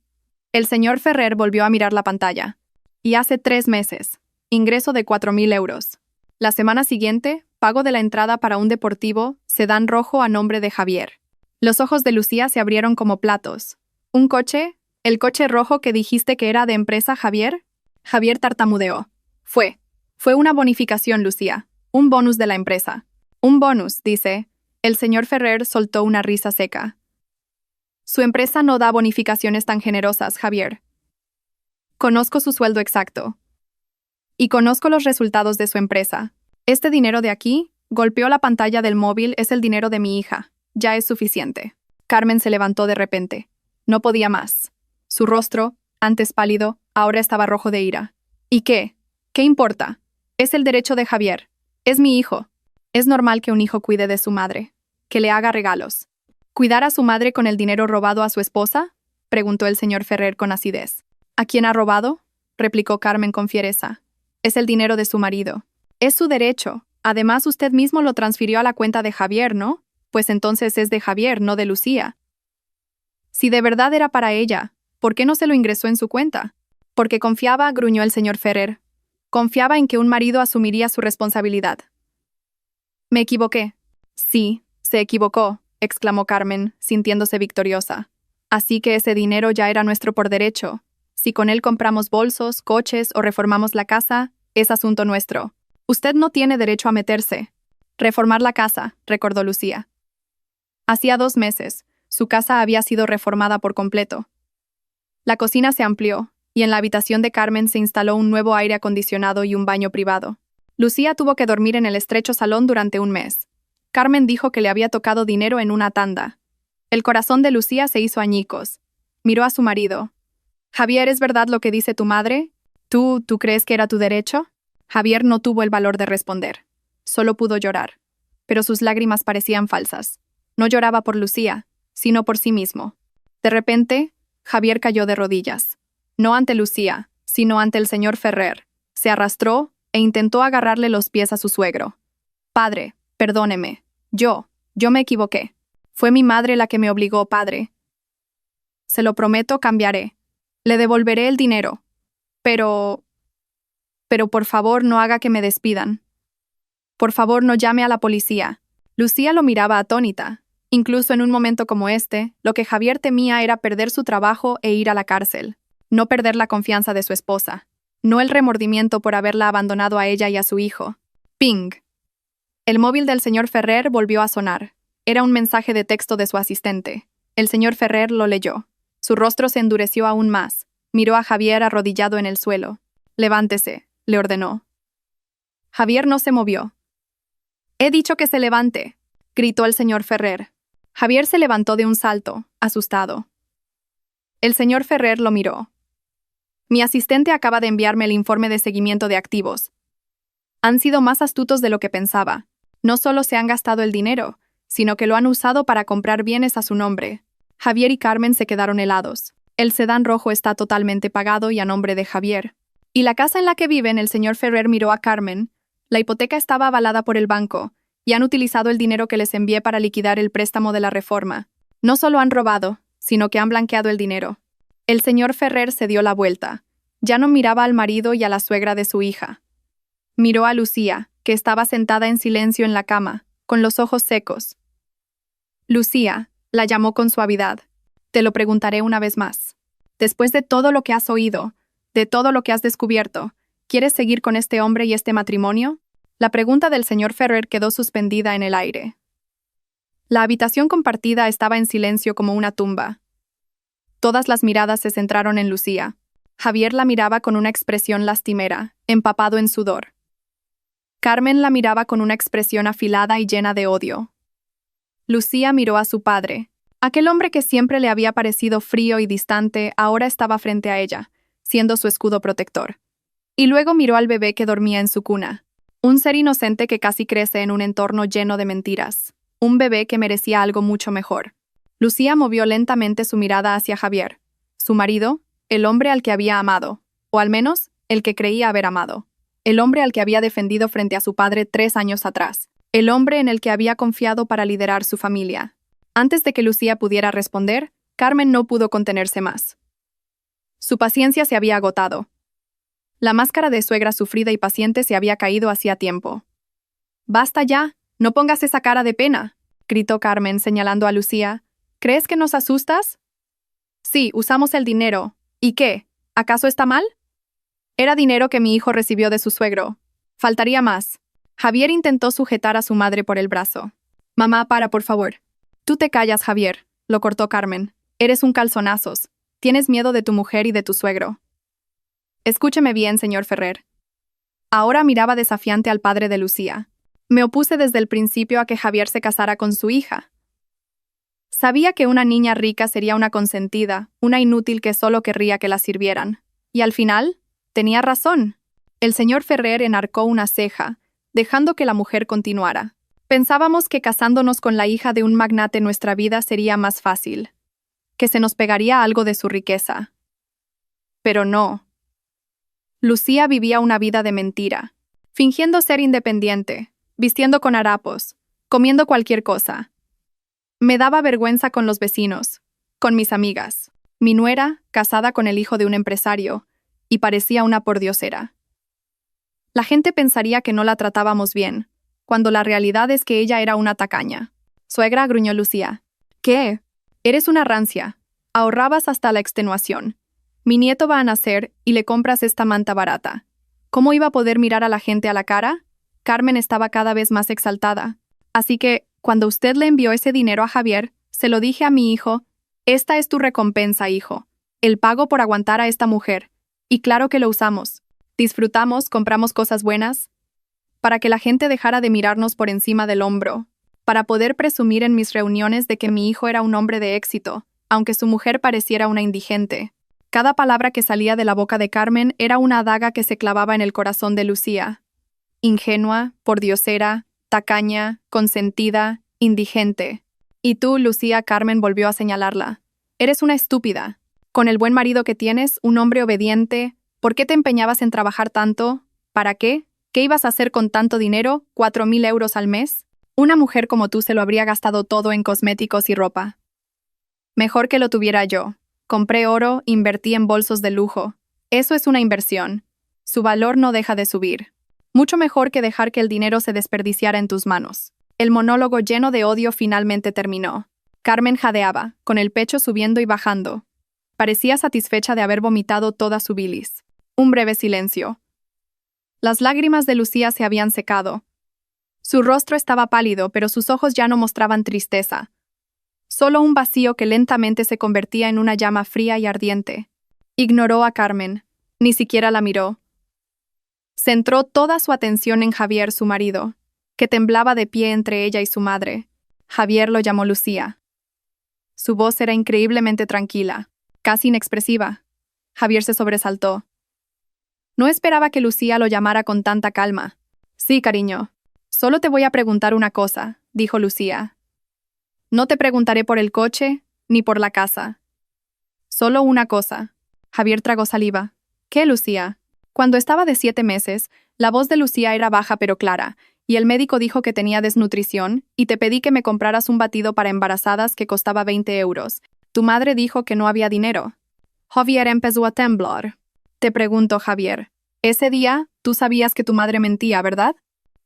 El señor Ferrer volvió a mirar la pantalla. Y hace 3 meses, ingreso de 4.000 euros. La semana siguiente, pago de la entrada para un deportivo, sedán rojo a nombre de Javier. Los ojos de Lucía se abrieron como platos. ¿Un coche? ¿El coche rojo que dijiste que era de empresa, Javier? Javier tartamudeó. Fue una bonificación, Lucía. Un bonus de la empresa. Un bonus, dice. El señor Ferrer soltó una risa seca. Su empresa no da bonificaciones tan generosas, Javier. Conozco su sueldo exacto. Y conozco los resultados de su empresa. Este dinero de aquí, golpeó la pantalla del móvil, es el dinero de mi hija. Ya es suficiente. Carmen se levantó de repente. No podía más. Su rostro, antes pálido, ahora estaba rojo de ira. ¿Y qué? ¿Qué importa? Es el derecho de Javier. Es mi hijo. Es normal que un hijo cuide de su madre, que le haga regalos. ¿Cuidar a su madre con el dinero robado a su esposa? Preguntó el señor Ferrer con acidez. ¿A quién ha robado? Replicó Carmen con fiereza. Es el dinero de su marido. Es su derecho. Además, usted mismo lo transfirió a la cuenta de Javier, ¿no? Pues entonces es de Javier, no de Lucía. Si de verdad era para ella, ¿por qué no se lo ingresó en su cuenta? Porque confiaba, gruñó el señor Ferrer. Confiaba en que un marido asumiría su responsabilidad. Me equivoqué. Sí, se equivocó, exclamó Carmen, sintiéndose victoriosa. Así que ese dinero ya era nuestro por derecho. Si con él compramos bolsos, coches o reformamos la casa, es asunto nuestro. Usted no tiene derecho a meterse. Reformar la casa, recordó Lucía. Hacía 2 meses, su casa había sido reformada por completo. La cocina se amplió, y en la habitación de Carmen se instaló un nuevo aire acondicionado y un baño privado. Lucía tuvo que dormir en el estrecho salón durante 1 mes. Carmen dijo que le había tocado dinero en una tanda. El corazón de Lucía se hizo añicos. Miró a su marido. «Javier, ¿es verdad lo que dice tu madre? ¿Tú crees que era tu derecho?» Javier no tuvo el valor de responder. Solo pudo llorar. Pero sus lágrimas parecían falsas. No lloraba por Lucía, sino por sí mismo. De repente, Javier cayó de rodillas. No ante Lucía, sino ante el señor Ferrer. Se arrastró e intentó agarrarle los pies a su suegro. «Padre, perdóneme. Yo me equivoqué. Fue mi madre la que me obligó, padre. Se lo prometo, cambiaré. Le devolveré el dinero. Pero por favor no haga que me despidan. Por favor no llame a la policía». Lucía lo miraba atónita. Incluso en un momento como este, lo que Javier temía era perder su trabajo e ir a la cárcel. No perder la confianza de su esposa. No el remordimiento por haberla abandonado a ella y a su hijo. ¡Ping! El móvil del señor Ferrer volvió a sonar. Era un mensaje de texto de su asistente. El señor Ferrer lo leyó. Su rostro se endureció aún más. Miró a Javier arrodillado en el suelo. «Levántese», le ordenó. Javier no se movió. «He dicho que se levante», gritó el señor Ferrer. Javier se levantó de un salto, asustado. El señor Ferrer lo miró. «Mi asistente acaba de enviarme el informe de seguimiento de activos. Han sido más astutos de lo que pensaba. No solo se han gastado el dinero, sino que lo han usado para comprar bienes a su nombre». Javier y Carmen se quedaron helados. El sedán rojo está totalmente pagado y a nombre de Javier. ¿Y la casa en la que viven? El señor Ferrer miró a Carmen. La hipoteca estaba avalada por el banco, y han utilizado el dinero que les envié para liquidar el préstamo de la reforma. No solo han robado, sino que han blanqueado el dinero. El señor Ferrer se dio la vuelta. Ya no miraba al marido y a la suegra de su hija. Miró a Lucía, que estaba sentada en silencio en la cama, con los ojos secos. «Lucía», la llamó con suavidad. «Te lo preguntaré una vez más. Después de todo lo que has oído, de todo lo que has descubierto, ¿quieres seguir con este hombre y este matrimonio?» La pregunta del señor Ferrer quedó suspendida en el aire. La habitación compartida estaba en silencio como una tumba. Todas las miradas se centraron en Lucía. Javier la miraba con una expresión lastimera, empapado en sudor. Carmen la miraba con una expresión afilada y llena de odio. Lucía miró a su padre. Aquel hombre que siempre le había parecido frío y distante ahora estaba frente a ella, siendo su escudo protector. Y luego miró al bebé que dormía en su cuna. Un ser inocente que casi crece en un entorno lleno de mentiras. Un bebé que merecía algo mucho mejor. Lucía movió lentamente su mirada hacia Javier. Su marido, el hombre al que había amado, o al menos, el que creía haber amado. El hombre al que había defendido frente a su padre 3 años atrás. El hombre en el que había confiado para liderar su familia. Antes de que Lucía pudiera responder, Carmen no pudo contenerse más. Su paciencia se había agotado. La máscara de suegra sufrida y paciente se había caído hacía tiempo. «Basta ya, no pongas esa cara de pena», gritó Carmen señalando a Lucía. «¿Crees que nos asustas?» «Sí, usamos el dinero. ¿Y qué? ¿Acaso está mal?» «Era dinero que mi hijo recibió de su suegro. Faltaría más». Javier intentó sujetar a su madre por el brazo. «Mamá, para, por favor». «Tú te callas, Javier», lo cortó Carmen. «Eres un calzonazos. Tienes miedo de tu mujer y de tu suegro». «Escúcheme bien, señor Ferrer. Ahora miraba desafiante al padre de Lucía. Me opuse desde el principio a que Javier se casara con su hija. Sabía que una niña rica sería una consentida, una inútil que solo querría que la sirvieran. Y al final, tenía razón. El señor Ferrer enarcó una ceja, dejando que la mujer continuara. Pensábamos que casándonos con la hija de un magnate nuestra vida sería más fácil, que se nos pegaría algo de su riqueza. Pero no. Lucía vivía una vida de mentira, fingiendo ser independiente, vistiendo con harapos, comiendo cualquier cosa. Me daba vergüenza con los vecinos, con mis amigas. Mi nuera, casada con el hijo de un empresario, y parecía una pordiosera. La gente pensaría que no la tratábamos bien, cuando la realidad es que ella era una tacaña. Suegra, gruñó Lucía. ¿Qué? Eres una rancia. Ahorrabas hasta la extenuación. Mi nieto va a nacer y le compras esta manta barata. ¿Cómo iba a poder mirar a la gente a la cara? Carmen estaba cada vez más exaltada. Así que, cuando usted le envió ese dinero a Javier, se lo dije a mi hijo, esta es tu recompensa, hijo. El pago por aguantar a esta mujer. Y claro que lo usamos. Disfrutamos, compramos cosas buenas, para que la gente dejara de mirarnos por encima del hombro, para poder presumir en mis reuniones de que mi hijo era un hombre de éxito, aunque su mujer pareciera una indigente. Cada palabra que salía de la boca de Carmen era una daga que se clavaba en el corazón de Lucía. Ingenua, pordiosera, tacaña, consentida, indigente. Y tú, Lucía, Carmen volvió a señalarla. Eres una estúpida. Con el buen marido que tienes, un hombre obediente, ¿por qué te empeñabas en trabajar tanto? ¿Para qué? ¿Qué ibas a hacer con tanto dinero? ¿4.000 euros al mes? Una mujer como tú se lo habría gastado todo en cosméticos y ropa. Mejor que lo tuviera yo. Compré oro, invertí en bolsos de lujo. Eso es una inversión. Su valor no deja de subir. Mucho mejor que dejar que el dinero se desperdiciara en tus manos. El monólogo lleno de odio finalmente terminó. Carmen jadeaba, con el pecho subiendo y bajando. Parecía satisfecha de haber vomitado toda su bilis. Un breve silencio. Las lágrimas de Lucía se habían secado. Su rostro estaba pálido, pero sus ojos ya no mostraban tristeza. Solo un vacío que lentamente se convertía en una llama fría y ardiente. Ignoró a Carmen. Ni siquiera la miró. Centró toda su atención en Javier, su marido, que temblaba de pie entre ella y su madre. Javier lo llamó Lucía. Su voz era increíblemente tranquila, casi inexpresiva. Javier se sobresaltó. No esperaba que Lucía lo llamara con tanta calma. Sí, cariño. Solo te voy a preguntar una cosa, dijo Lucía. No te preguntaré por el coche, ni por la casa. Solo una cosa. Javier tragó saliva. ¿Qué, Lucía? Cuando estaba de 7 meses, la voz de Lucía era baja pero clara, y el médico dijo que tenía desnutrición, y te pedí que me compraras un batido para embarazadas que costaba 20 euros. Tu madre dijo que no había dinero. Javier empezó a temblar. Te pregunto, Javier, ese día tú sabías que tu madre mentía, ¿verdad?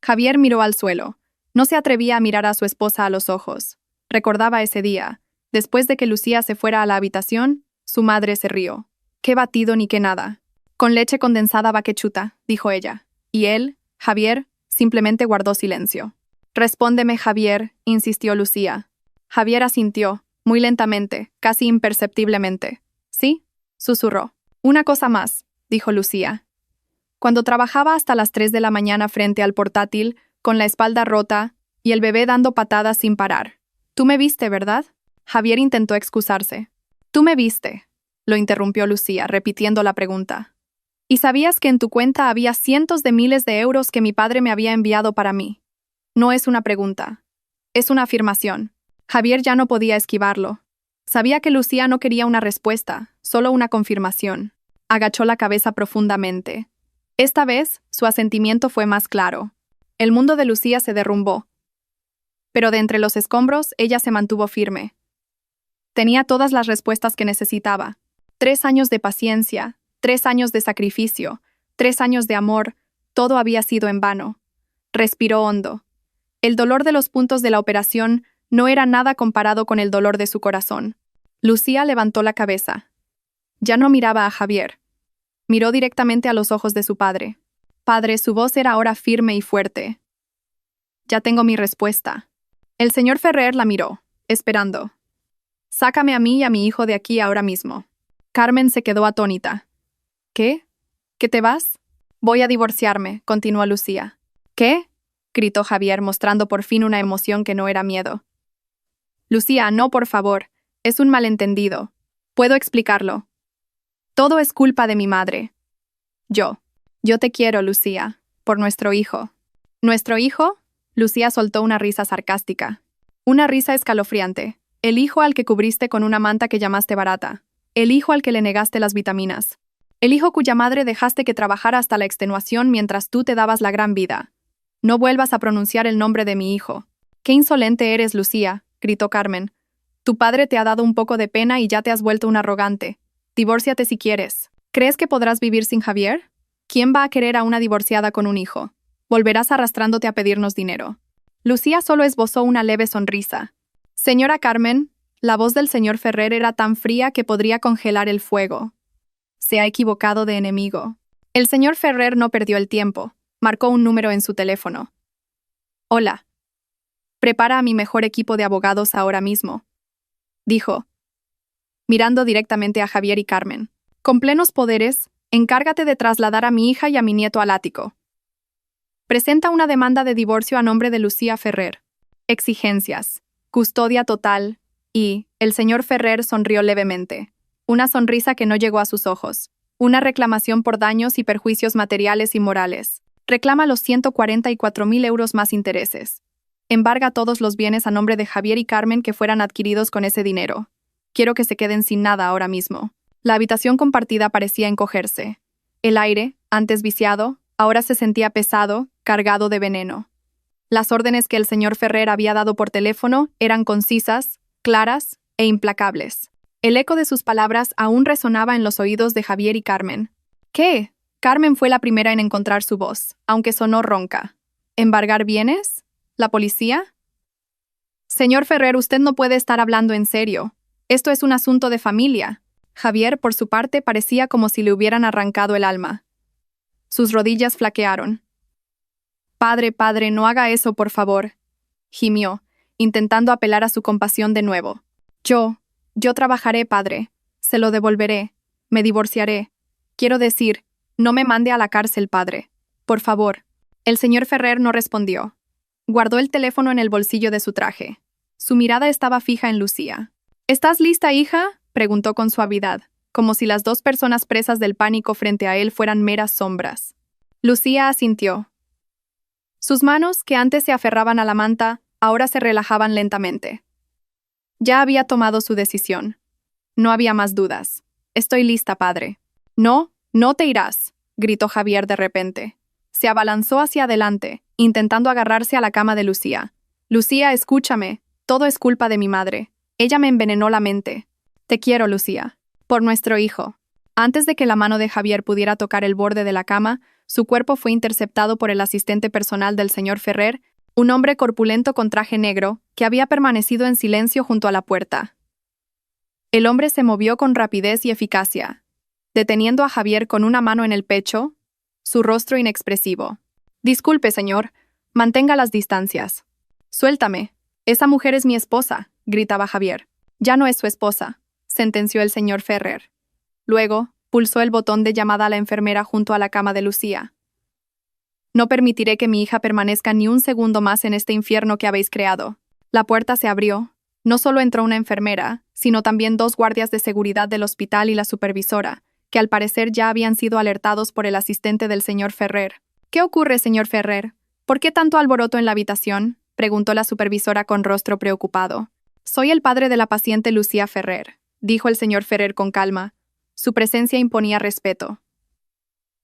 Javier miró al suelo. No se atrevía a mirar a su esposa a los ojos. Recordaba ese día. Después de que Lucía se fuera a la habitación, su madre se rió. Qué batido ni qué nada. Con leche condensada va que chuta, dijo ella. Y él, Javier, simplemente guardó silencio. Respóndeme, Javier, insistió Lucía. Javier asintió, muy lentamente, casi imperceptiblemente. ¿Sí? Susurró. Una cosa más, dijo Lucía. Cuando trabajaba hasta las 3 de la mañana frente al portátil, con la espalda rota y el bebé dando patadas sin parar. Tú me viste, ¿verdad? Javier intentó excusarse. Tú me viste, lo interrumpió Lucía, repitiendo la pregunta. ¿Y sabías que en tu cuenta había cientos de miles de euros que mi padre me había enviado para mí? No es una pregunta. Es una afirmación. Javier ya no podía esquivarlo. Sabía que Lucía no quería una respuesta, solo una confirmación. Agachó la cabeza profundamente. Esta vez, su asentimiento fue más claro. El mundo de Lucía se derrumbó. Pero de entre los escombros, ella se mantuvo firme. Tenía todas las respuestas que necesitaba. 3 años de paciencia, 3 años de sacrificio, 3 años de amor, todo había sido en vano. Respiró hondo. El dolor de los puntos de la operación no era nada comparado con el dolor de su corazón. Lucía levantó la cabeza. Ya no miraba a Javier. Miró directamente a los ojos de su padre. Padre, su voz era ahora firme y fuerte. Ya tengo mi respuesta. El señor Ferrer la miró, esperando. Sácame a mí y a mi hijo de aquí ahora mismo. Carmen se quedó atónita. ¿Qué? ¿Que te vas? Voy a divorciarme, continuó Lucía. ¿Qué? Gritó Javier, mostrando por fin una emoción que no era miedo. Lucía, no, por favor. Es un malentendido. Puedo explicarlo. Todo es culpa de mi madre. Yo te quiero, Lucía, por nuestro hijo. ¿Nuestro hijo? Lucía soltó una risa sarcástica. Una risa escalofriante. El hijo al que cubriste con una manta que llamaste barata. El hijo al que le negaste las vitaminas. El hijo cuya madre dejaste que trabajara hasta la extenuación mientras tú te dabas la gran vida. No vuelvas a pronunciar el nombre de mi hijo. ¡Qué insolente eres, Lucía!, gritó Carmen. Tu padre te ha dado un poco de pena y ya te has vuelto un arrogante. Divórciate si quieres. ¿Crees que podrás vivir sin Javier? ¿Quién va a querer a una divorciada con un hijo? Volverás arrastrándote a pedirnos dinero. Lucía solo esbozó una leve sonrisa. Señora Carmen, la voz del señor Ferrer era tan fría que podría congelar el fuego. Se ha equivocado de enemigo. El señor Ferrer no perdió el tiempo. Marcó un número en su teléfono. Hola. Prepara a mi mejor equipo de abogados ahora mismo, dijo, mirando directamente a Javier y Carmen. Con plenos poderes, encárgate de trasladar a mi hija y a mi nieto al ático. Presenta una demanda de divorcio a nombre de Lucía Ferrer. Exigencias, custodia total, y el señor Ferrer sonrió levemente. Una sonrisa que no llegó a sus ojos. Una reclamación por daños y perjuicios materiales y morales. Reclama los 144.000 euros más intereses. Embarga todos los bienes a nombre de Javier y Carmen que fueran adquiridos con ese dinero. Quiero que se queden sin nada ahora mismo. La habitación compartida parecía encogerse. El aire, antes viciado, ahora se sentía pesado, cargado de veneno. Las órdenes que el señor Ferrer había dado por teléfono eran concisas, claras e implacables. El eco de sus palabras aún resonaba en los oídos de Javier y Carmen. ¿Qué? Carmen fue la primera en encontrar su voz, aunque sonó ronca. ¿Embargar bienes? ¿La policía? Señor Ferrer, usted no puede estar hablando en serio. Esto es un asunto de familia. Javier, por su parte, parecía como si le hubieran arrancado el alma. Sus rodillas flaquearon. Padre, no haga eso, por favor, gimió, intentando apelar a su compasión de nuevo. Yo trabajaré, padre. Se lo devolveré. Me divorciaré. Quiero decir, no me mande a la cárcel, padre. Por favor. El señor Ferrer no respondió. Guardó el teléfono en el bolsillo de su traje. Su mirada estaba fija en Lucía. ¿Estás lista, hija?, preguntó con suavidad, como si las dos personas presas del pánico frente a él fueran meras sombras. Lucía asintió. Sus manos, que antes se aferraban a la manta, ahora se relajaban lentamente. Ya había tomado su decisión. No había más dudas. Estoy lista, padre. No te irás, gritó Javier de repente. Se abalanzó hacia adelante, intentando agarrarse a la cama de Lucía. Lucía, escúchame. Todo es culpa de mi madre. Ella me envenenó la mente. Te quiero, Lucía. Por nuestro hijo. Antes de que la mano de Javier pudiera tocar el borde de la cama, su cuerpo fue interceptado por el asistente personal del señor Ferrer, un hombre corpulento con traje negro, que había permanecido en silencio junto a la puerta. El hombre se movió con rapidez y eficacia, deteniendo a Javier con una mano en el pecho, su rostro inexpresivo. Disculpe, señor. Mantenga las distancias. Suéltame. Esa mujer es mi esposa, gritaba Javier. Ya no es su esposa, sentenció el señor Ferrer. Luego, pulsó el botón de llamada a la enfermera junto a la cama de Lucía. No permitiré que mi hija permanezca ni un segundo más en este infierno que habéis creado. La puerta se abrió. No solo entró una enfermera, sino también 2 guardias de seguridad del hospital y la supervisora, que al parecer ya habían sido alertados por el asistente del señor Ferrer. ¿Qué ocurre, señor Ferrer? ¿Por qué tanto alboroto en la habitación?, preguntó la supervisora con rostro preocupado. Soy el padre de la paciente Lucía Ferrer, dijo el señor Ferrer con calma. Su presencia imponía respeto.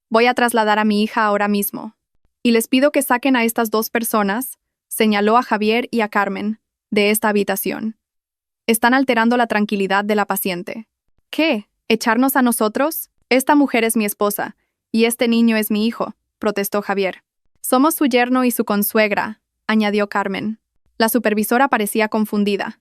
Voy a trasladar a mi hija ahora mismo. Y les pido que saquen a estas 2 personas, señaló a Javier y a Carmen, de esta habitación. Están alterando la tranquilidad de la paciente. ¿Qué? ¿Echarnos a nosotros? Esta mujer es mi esposa, y este niño es mi hijo, protestó Javier. Somos su yerno y su consuegra, añadió Carmen. La supervisora parecía confundida.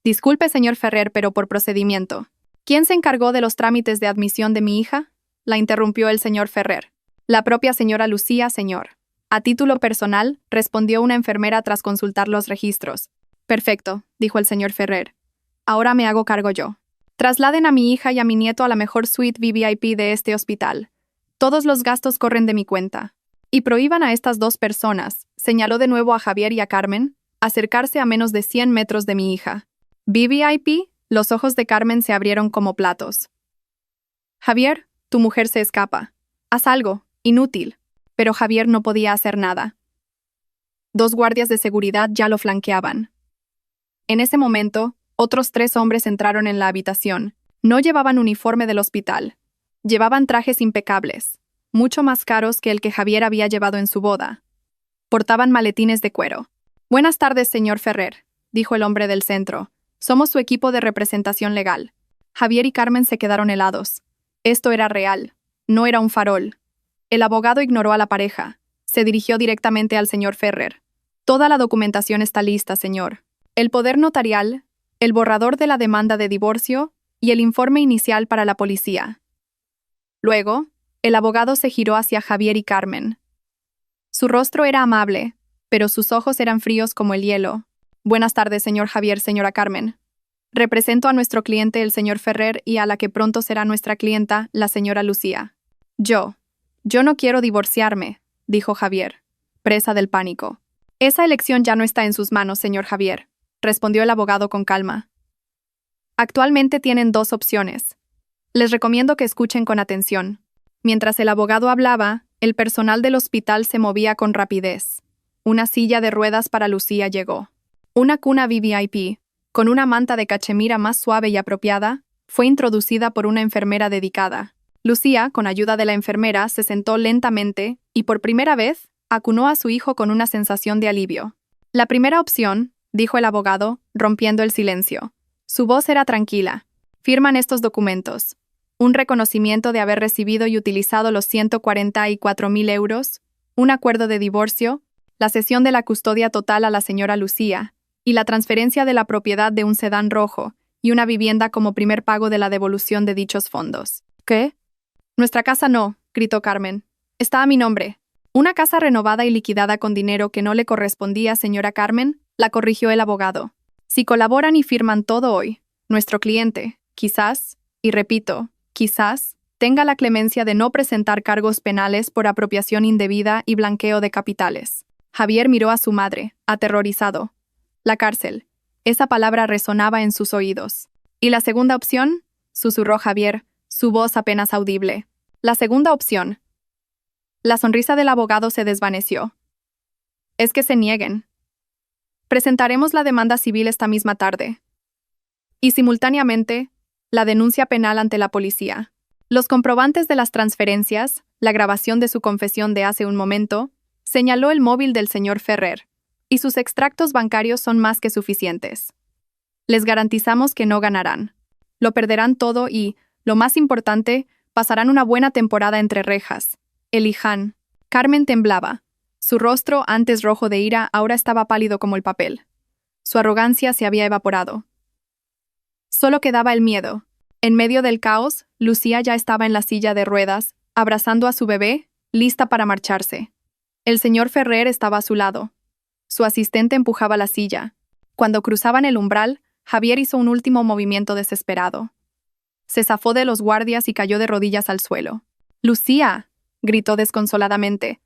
Disculpe, señor Ferrer, pero por procedimiento. ¿Quién se encargó de los trámites de admisión de mi hija?, la interrumpió el señor Ferrer. La propia señora Lucía, señor. A título personal, respondió una enfermera tras consultar los registros. Perfecto, dijo el señor Ferrer. Ahora me hago cargo yo. Trasladen a mi hija y a mi nieto a la mejor suite VVIP de este hospital. Todos los gastos corren de mi cuenta. Y prohíban a estas dos personas, señaló de nuevo a Javier y a Carmen, acercarse a menos de 100 metros de mi hija. ¿VVIP? Los ojos de Carmen se abrieron como platos. Javier, tu mujer se escapa. Haz algo, inútil. Pero Javier no podía hacer nada. 2 guardias de seguridad ya lo flanqueaban. En ese momento, otros 3 hombres entraron en la habitación. No llevaban uniforme del hospital. Llevaban trajes impecables, mucho más caros que el que Javier había llevado en su boda. Portaban maletines de cuero. «Buenas tardes, señor Ferrer», dijo el hombre del centro. «Somos su equipo de representación legal». Javier y Carmen se quedaron helados. Esto era real. No era un farol. El abogado ignoró a la pareja. Se dirigió directamente al señor Ferrer. «Toda la documentación está lista, señor. El poder notarial, el borrador de la demanda de divorcio y el informe inicial para la policía». Luego, el abogado se giró hacia Javier y Carmen. Su rostro era amable, pero sus ojos eran fríos como el hielo. «Buenas tardes, señor Javier, señora Carmen. Represento a nuestro cliente, el señor Ferrer, y a la que pronto será nuestra clienta, la señora Lucía». Yo no quiero divorciarme», dijo Javier, presa del pánico. «Esa elección ya no está en sus manos, señor Javier», respondió el abogado con calma. «Actualmente tienen 2 opciones. Les recomiendo que escuchen con atención». Mientras el abogado hablaba, el personal del hospital se movía con rapidez. Una silla de ruedas para Lucía llegó. Una cuna VVIP, con una manta de cachemira más suave y apropiada, fue introducida por una enfermera dedicada. Lucía, con ayuda de la enfermera, se sentó lentamente y por primera vez acunó a su hijo con una sensación de alivio. «La primera opción», dijo el abogado, rompiendo el silencio. Su voz era tranquila. «Firman estos documentos. Un reconocimiento de haber recibido y utilizado los 144.000 euros, un acuerdo de divorcio, la cesión de la custodia total a la señora Lucía y la transferencia de la propiedad de un sedán rojo y una vivienda como primer pago de la devolución de dichos fondos». «¿Qué?» «Nuestra casa no», gritó Carmen. «Está a mi nombre». «Una casa renovada y liquidada con dinero que no le correspondía, señora Carmen», la corrigió el abogado. «Si colaboran y firman todo hoy, nuestro cliente, quizás, y repito, quizás, tenga la clemencia de no presentar cargos penales por apropiación indebida y blanqueo de capitales». Javier miró a su madre, aterrorizado. «La cárcel». Esa palabra resonaba en sus oídos. «¿Y la segunda opción?», susurró Javier, su voz apenas audible. «La segunda opción». La sonrisa del abogado se desvaneció. «Es que se nieguen. Presentaremos la demanda civil esta misma tarde. Y simultáneamente, la denuncia penal ante la policía. Los comprobantes de las transferencias, la grabación de su confesión de hace un momento, señaló el móvil del señor Ferrer, y sus extractos bancarios son más que suficientes. Les garantizamos que no ganarán. Lo perderán todo y, lo más importante, pasarán una buena temporada entre rejas. Elijan». Carmen temblaba. Su rostro, antes rojo de ira, ahora estaba pálido como el papel. Su arrogancia se había evaporado. Solo quedaba el miedo. En medio del caos, Lucía ya estaba en la silla de ruedas, abrazando a su bebé, lista para marcharse. El señor Ferrer estaba a su lado. Su asistente empujaba la silla. Cuando cruzaban el umbral, Javier hizo un último movimiento desesperado. Se zafó de los guardias y cayó de rodillas al suelo. «¡Lucía!», gritó desconsoladamente.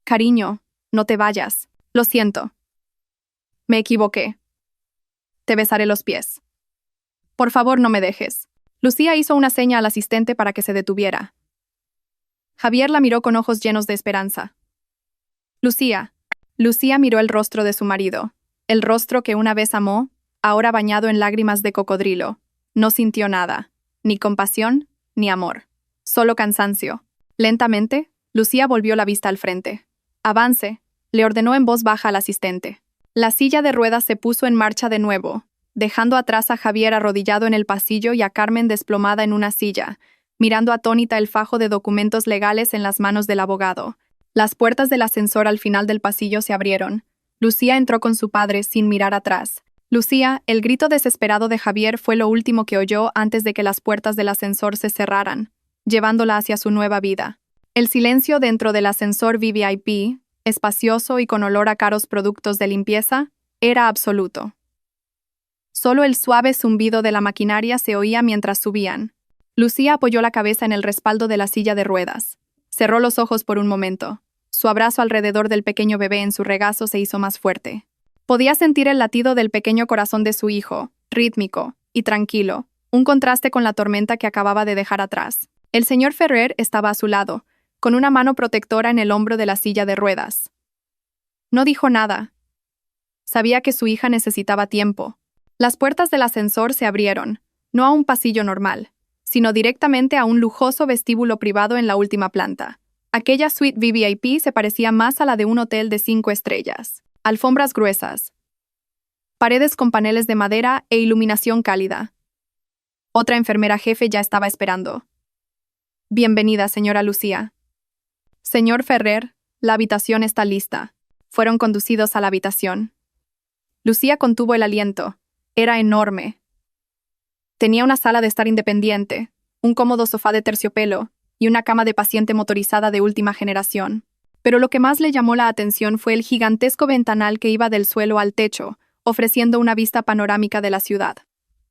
«Cariño, no te vayas. Lo siento. Me equivoqué. Te besaré los pies. Por favor, no me dejes». Lucía hizo una seña al asistente para que se detuviera. Javier la miró con ojos llenos de esperanza. «Lucía». Lucía miró el rostro de su marido, el rostro que una vez amó, ahora bañado en lágrimas de cocodrilo. No sintió nada, ni compasión, ni amor. Solo cansancio. Lentamente, Lucía volvió la vista al frente. «Avance», le ordenó en voz baja al asistente. La silla de ruedas se puso en marcha de nuevo, dejando atrás a Javier arrodillado en el pasillo y a Carmen desplomada en una silla, mirando atónita el fajo de documentos legales en las manos del abogado. Las puertas del ascensor al final del pasillo se abrieron. Lucía entró con su padre sin mirar atrás. Lucía, el grito desesperado de Javier fue lo último que oyó antes de que las puertas del ascensor se cerraran, llevándola hacia su nueva vida. El silencio dentro del ascensor VVIP, espacioso y con olor a caros productos de limpieza, era absoluto. Solo el suave zumbido de la maquinaria se oía mientras subían. Lucía apoyó la cabeza en el respaldo de la silla de ruedas. Cerró los ojos por un momento. Su abrazo alrededor del pequeño bebé en su regazo se hizo más fuerte. Podía sentir el latido del pequeño corazón de su hijo, rítmico y tranquilo, un contraste con la tormenta que acababa de dejar atrás. El señor Ferrer estaba a su lado, con una mano protectora en el hombro de la silla de ruedas. No dijo nada. Sabía que su hija necesitaba tiempo. Las puertas del ascensor se abrieron, no a un pasillo normal, sino directamente a un lujoso vestíbulo privado en la última planta. Aquella suite VVIP se parecía más a la de un hotel de 5 estrellas. Alfombras gruesas, paredes con paneles de madera e iluminación cálida. Otra enfermera jefe ya estaba esperando. Bienvenida, señora Lucía. Señor Ferrer, la habitación está lista. Fueron conducidos a la habitación. Lucía contuvo el aliento. Era enorme. Tenía una sala de estar independiente, un cómodo sofá de terciopelo y una cama de paciente motorizada de última generación. Pero lo que más le llamó la atención fue el gigantesco ventanal que iba del suelo al techo, ofreciendo una vista panorámica de la ciudad.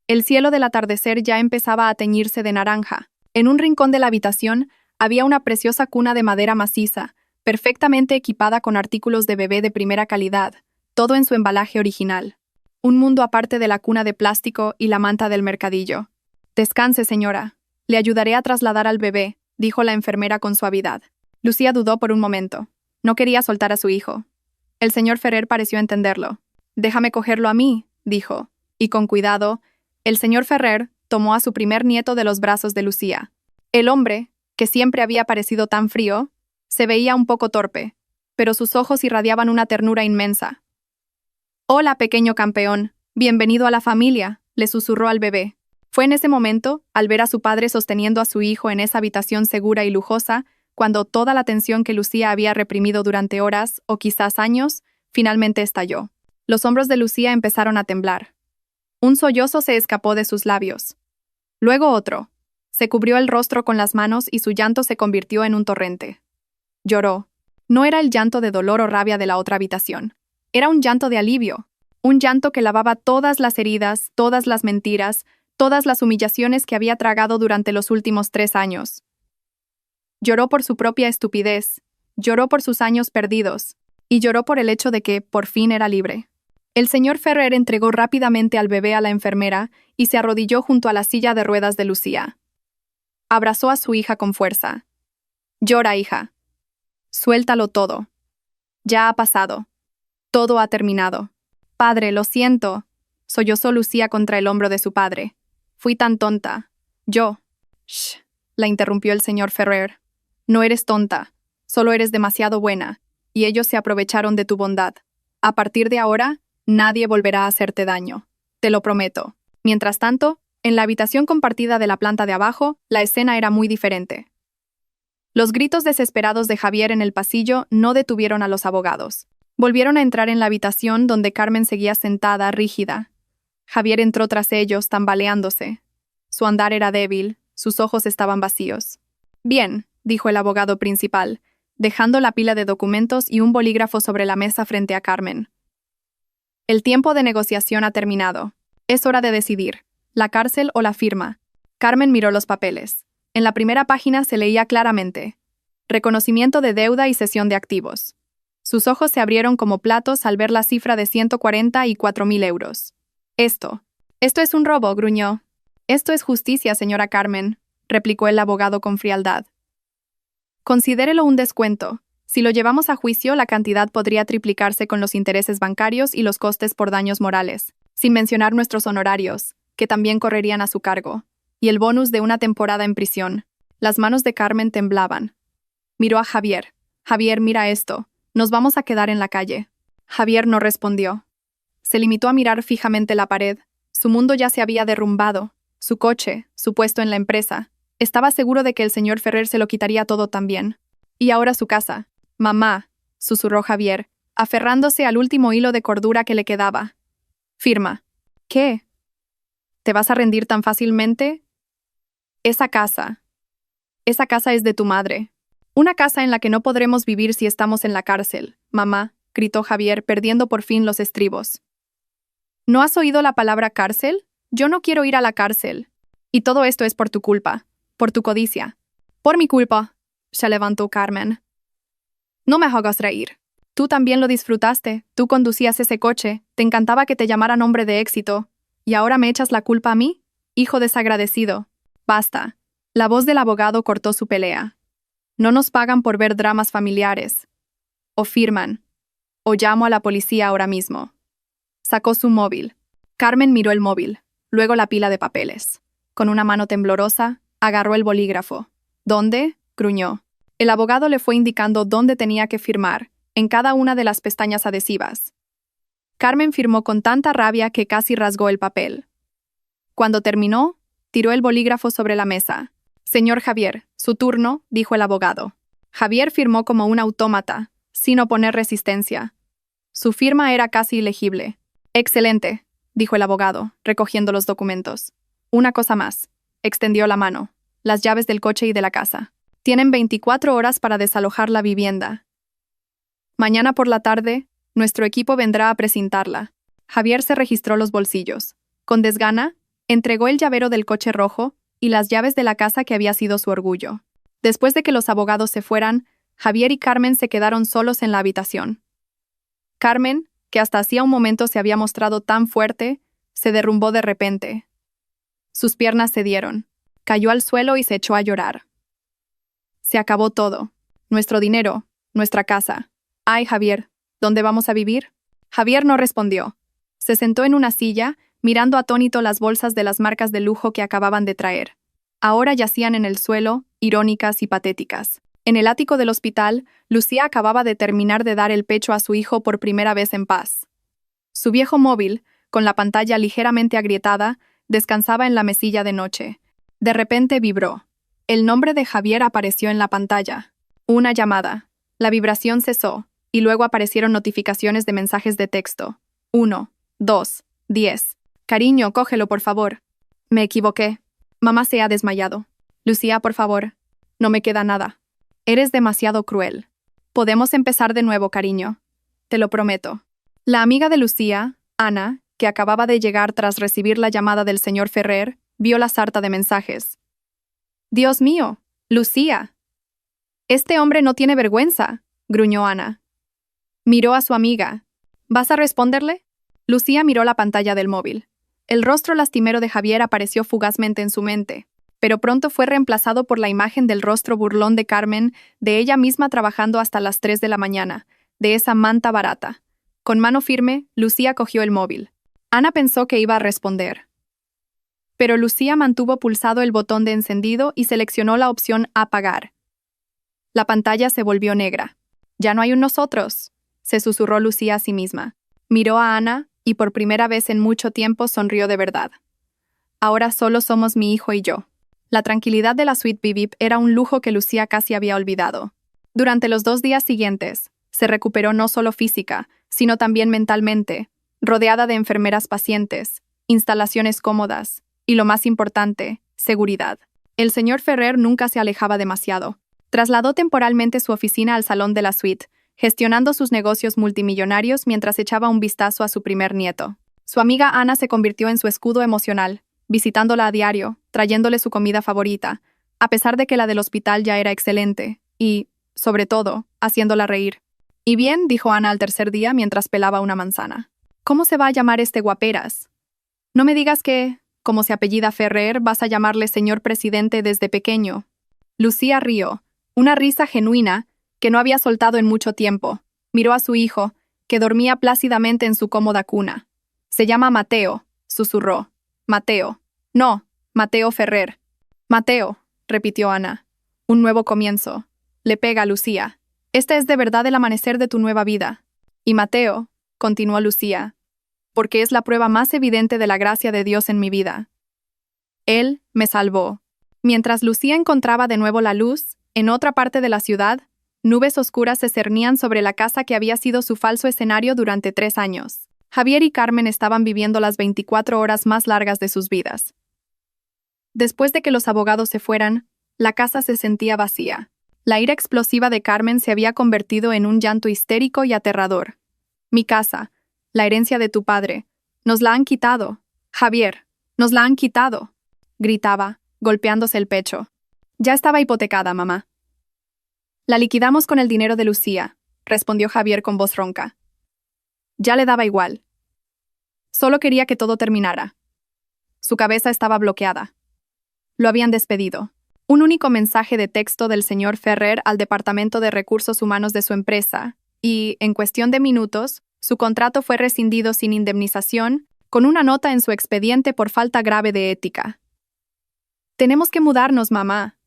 El cielo del atardecer ya empezaba a teñirse de naranja. En un rincón de la habitación había una preciosa cuna de madera maciza, perfectamente equipada con artículos de bebé de primera calidad, todo en su embalaje original. Un mundo aparte de la cuna de plástico y la manta del mercadillo. Descanse, señora. Le ayudaré a trasladar al bebé, dijo la enfermera con suavidad. Lucía dudó por un momento. No quería soltar a su hijo. El señor Ferrer pareció entenderlo. Déjame cogerlo a mí, dijo. Y con cuidado, el señor Ferrer tomó a su primer nieto de los brazos de Lucía. El hombre, que siempre había parecido tan frío, se veía un poco torpe, pero sus ojos irradiaban una ternura inmensa. «Hola, pequeño campeón. Bienvenido a la familia», le susurró al bebé. Fue en ese momento, al ver a su padre sosteniendo a su hijo en esa habitación segura y lujosa, cuando toda la tensión que Lucía había reprimido durante horas, o quizás años, finalmente estalló. Los hombros de Lucía empezaron a temblar. Un sollozo se escapó de sus labios. Luego otro. Se cubrió el rostro con las manos y su llanto se convirtió en un torrente. Lloró. No era el llanto de dolor o rabia de la otra habitación. Era un llanto de alivio. Un llanto que lavaba todas las heridas, todas las mentiras, todas las humillaciones que había tragado durante los últimos 3 años. Lloró por su propia estupidez, lloró por sus años perdidos, y lloró por el hecho de que, por fin, era libre. El señor Ferrer entregó rápidamente al bebé a la enfermera y se arrodilló junto a la silla de ruedas de Lucía. Abrazó a su hija con fuerza. «Llora, hija. Suéltalo todo. Ya ha pasado. Todo ha terminado. Padre, lo siento», sollozó Lucía contra el hombro de su padre. «Fui tan tonta. Yo». «Shh», la interrumpió el señor Ferrer. «No eres tonta. Solo eres demasiado buena, y ellos se aprovecharon de tu bondad. A partir de ahora, nadie volverá a hacerte daño. Te lo prometo». Mientras tanto, en la habitación compartida de la planta de abajo, la escena era muy diferente. Los gritos desesperados de Javier en el pasillo no detuvieron a los abogados. Volvieron a entrar en la habitación donde Carmen seguía sentada, rígida. Javier entró tras ellos, tambaleándose. Su andar era débil, sus ojos estaban vacíos. «Bien», dijo el abogado principal, dejando la pila de documentos y un bolígrafo sobre la mesa frente a Carmen. «El tiempo de negociación ha terminado. Es hora de decidir, la cárcel o la firma». Carmen miró los papeles. En la primera página se leía claramente: reconocimiento de deuda y cesión de activos. Sus ojos se abrieron como platos al ver la cifra de 144.000 euros. Esto es un robo», gruñó. «Esto es justicia, señora Carmen», replicó el abogado con frialdad. «Considérelo un descuento. Si lo llevamos a juicio, la cantidad podría triplicarse con los intereses bancarios y los costes por daños morales, sin mencionar nuestros honorarios, que también correrían a su cargo, y el bonus de una temporada en prisión». Las manos de Carmen temblaban. Miró a Javier. «Javier, mira esto. Nos vamos a quedar en la calle». Javier no respondió. Se limitó a mirar fijamente la pared. Su mundo ya se había derrumbado. Su coche, su puesto en la empresa. Estaba seguro de que el señor Ferrer se lo quitaría todo también. Y ahora su casa. «Mamá», susurró Javier, aferrándose al último hilo de cordura que le quedaba. «Firma». «¿Qué? ¿Te vas a rendir tan fácilmente?» Esa casa es de tu madre. Una casa en la que no podremos vivir si estamos en la cárcel, mamá», gritó Javier, perdiendo por fin los estribos. «¿No has oído la palabra cárcel? Yo no quiero ir a la cárcel. Y todo esto es por tu culpa. Por tu codicia. Por mi culpa, se levantó Carmen. No me hagas reír. Tú también lo disfrutaste, tú conducías ese coche, te encantaba que te llamaran hombre de éxito. ¿Y ahora me echas la culpa a mí? Hijo desagradecido. Basta. La voz del abogado cortó su pelea. No nos pagan por ver dramas familiares. O firman. O llamo a la policía ahora mismo. Sacó su móvil. Carmen miró el móvil, luego la pila de papeles. Con una mano temblorosa, agarró el bolígrafo. ¿Dónde? Gruñó. El abogado le fue indicando dónde tenía que firmar, en cada una de las pestañas adhesivas. Carmen firmó con tanta rabia que casi rasgó el papel. Cuando terminó, tiró el bolígrafo sobre la mesa. Señor Javier, su turno, dijo el abogado. Javier firmó como un autómata, sin oponer resistencia. Su firma era casi ilegible. Excelente, dijo el abogado, recogiendo los documentos. Una cosa más. Extendió la mano. Las llaves del coche y de la casa. Tienen 24 horas para desalojar la vivienda. Mañana por la tarde, nuestro equipo vendrá a precintarla. Javier se registró los bolsillos. Con desgana, entregó el llavero del coche rojo y las llaves de la casa que había sido su orgullo. Después de que los abogados se fueran, Javier y Carmen se quedaron solos en la habitación. Carmen, que hasta hacía un momento se había mostrado tan fuerte, se derrumbó de repente. Sus piernas cedieron. Cayó al suelo y se echó a llorar. Se acabó todo. Nuestro dinero, nuestra casa. Ay, Javier, ¿dónde vamos a vivir? Javier no respondió. Se sentó en una silla, mirando atónito las bolsas de las marcas de lujo que acababan de traer. Ahora yacían en el suelo, irónicas y patéticas. En el ático del hospital, Lucía acababa de terminar de dar el pecho a su hijo por primera vez en paz. Su viejo móvil, con la pantalla ligeramente agrietada, descansaba en la mesilla de noche. De repente vibró. El nombre de Javier apareció en la pantalla. Una llamada. La vibración cesó, y luego aparecieron notificaciones de mensajes de texto. 1, 2, 10. Cariño, cógelo, por favor. Me equivoqué. Mamá se ha desmayado. Lucía, por favor. No me queda nada. Eres demasiado cruel. Podemos empezar de nuevo, cariño. Te lo prometo. La amiga de Lucía, Ana, que acababa de llegar tras recibir la llamada del señor Ferrer, vio la sarta de mensajes. «Dios mío, Lucía. Este hombre no tiene vergüenza», gruñó Ana. Miró a su amiga. «¿Vas a responderle?» Lucía miró la pantalla del móvil. El rostro lastimero de Javier apareció fugazmente en su mente, pero pronto fue reemplazado por la imagen del rostro burlón de Carmen, de ella misma trabajando hasta las 3 de la mañana, de esa manta barata. Con mano firme, Lucía cogió el móvil. Ana pensó que iba a responder. Pero Lucía mantuvo pulsado el botón de encendido y seleccionó la opción Apagar. La pantalla se volvió negra. «Ya no hay un nosotros», se susurró Lucía a sí misma. Miró a Ana y por primera vez en mucho tiempo sonrió de verdad. «Ahora solo somos mi hijo y yo». La tranquilidad de la suite Vivip era un lujo que Lucía casi había olvidado. Durante los 2 días siguientes, se recuperó no solo física, sino también mentalmente, rodeada de enfermeras pacientes, instalaciones cómodas, y lo más importante, seguridad. El señor Ferrer nunca se alejaba demasiado. Trasladó temporalmente su oficina al salón de la suite, gestionando sus negocios multimillonarios mientras echaba un vistazo a su primer nieto. Su amiga Ana se convirtió en su escudo emocional, visitándola a diario, trayéndole su comida favorita, a pesar de que la del hospital ya era excelente, y, sobre todo, haciéndola reír. «Y bien», dijo Ana al tercer día mientras pelaba una manzana. «¿Cómo se va a llamar este guaperas? No me digas que, como se apellida Ferrer, vas a llamarle señor presidente desde pequeño». Lucía rió, una risa genuina que no había soltado en mucho tiempo. Miró a su hijo, que dormía plácidamente en su cómoda cuna. «Se llama Mateo», susurró. «Mateo. No, Mateo Ferrer». «Mateo», repitió Ana. «Un nuevo comienzo». Le pega a Lucía. «Este es de verdad el amanecer de tu nueva vida». «Y Mateo», continuó Lucía, «porque es la prueba más evidente de la gracia de Dios en mi vida. Él me salvó». Mientras Lucía encontraba de nuevo la luz, en otra parte de la ciudad, nubes oscuras se cernían sobre la casa que había sido su falso escenario durante 3 años. Javier y Carmen estaban viviendo las 24 horas más largas de sus vidas. Después de que los abogados se fueran, la casa se sentía vacía. La ira explosiva de Carmen se había convertido en un llanto histérico y aterrador. «Mi casa, la herencia de tu padre, nos la han quitado. Javier, nos la han quitado», gritaba, golpeándose el pecho. Ya estaba hipotecada, mamá. La liquidamos con el dinero de Lucía, respondió Javier con voz ronca. Ya le daba igual. Solo quería que todo terminara. Su cabeza estaba bloqueada. Lo habían despedido. Un único mensaje de texto del señor Ferrer al Departamento de Recursos Humanos de su empresa, y, en cuestión de minutos, su contrato fue rescindido sin indemnización, con una nota en su expediente por falta grave de ética. Tenemos que mudarnos, mamá.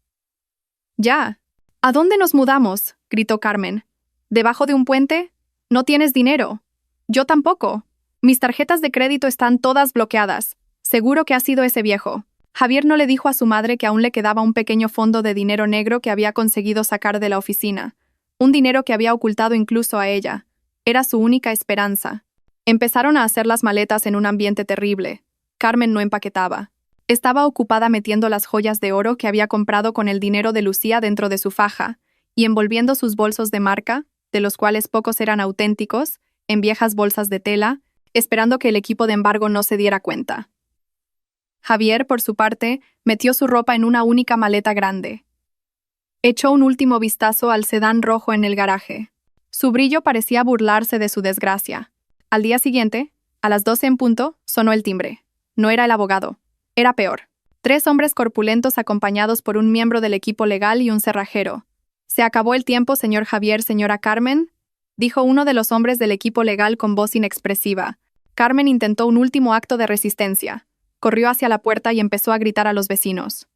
Ya. ¿A dónde nos mudamos?, gritó Carmen. ¿Debajo de un puente? No tienes dinero. Yo tampoco. Mis tarjetas de crédito están todas bloqueadas. Seguro que ha sido ese viejo. Javier no le dijo a su madre que aún le quedaba un pequeño fondo de dinero negro que había conseguido sacar de la oficina. Un dinero que había ocultado incluso a ella. Era su única esperanza. Empezaron a hacer las maletas en un ambiente terrible. Carmen no empaquetaba. Estaba ocupada metiendo las joyas de oro que había comprado con el dinero de Lucía dentro de su faja, y envolviendo sus bolsos de marca, de los cuales pocos eran auténticos, en viejas bolsas de tela, esperando que el equipo de embargo no se diera cuenta. Javier, por su parte, metió su ropa en una única maleta grande. Echó un último vistazo al sedán rojo en el garaje. Su brillo parecía burlarse de su desgracia. Al día siguiente, a las 12 en punto, sonó el timbre. No era el abogado. Era peor. 3 hombres corpulentos acompañados por un miembro del equipo legal y un cerrajero. «Se acabó el tiempo, señor Javier, señora Carmen», dijo uno de los hombres del equipo legal con voz inexpresiva. Carmen intentó un último acto de resistencia. Corrió hacia la puerta y empezó a gritar a los vecinos.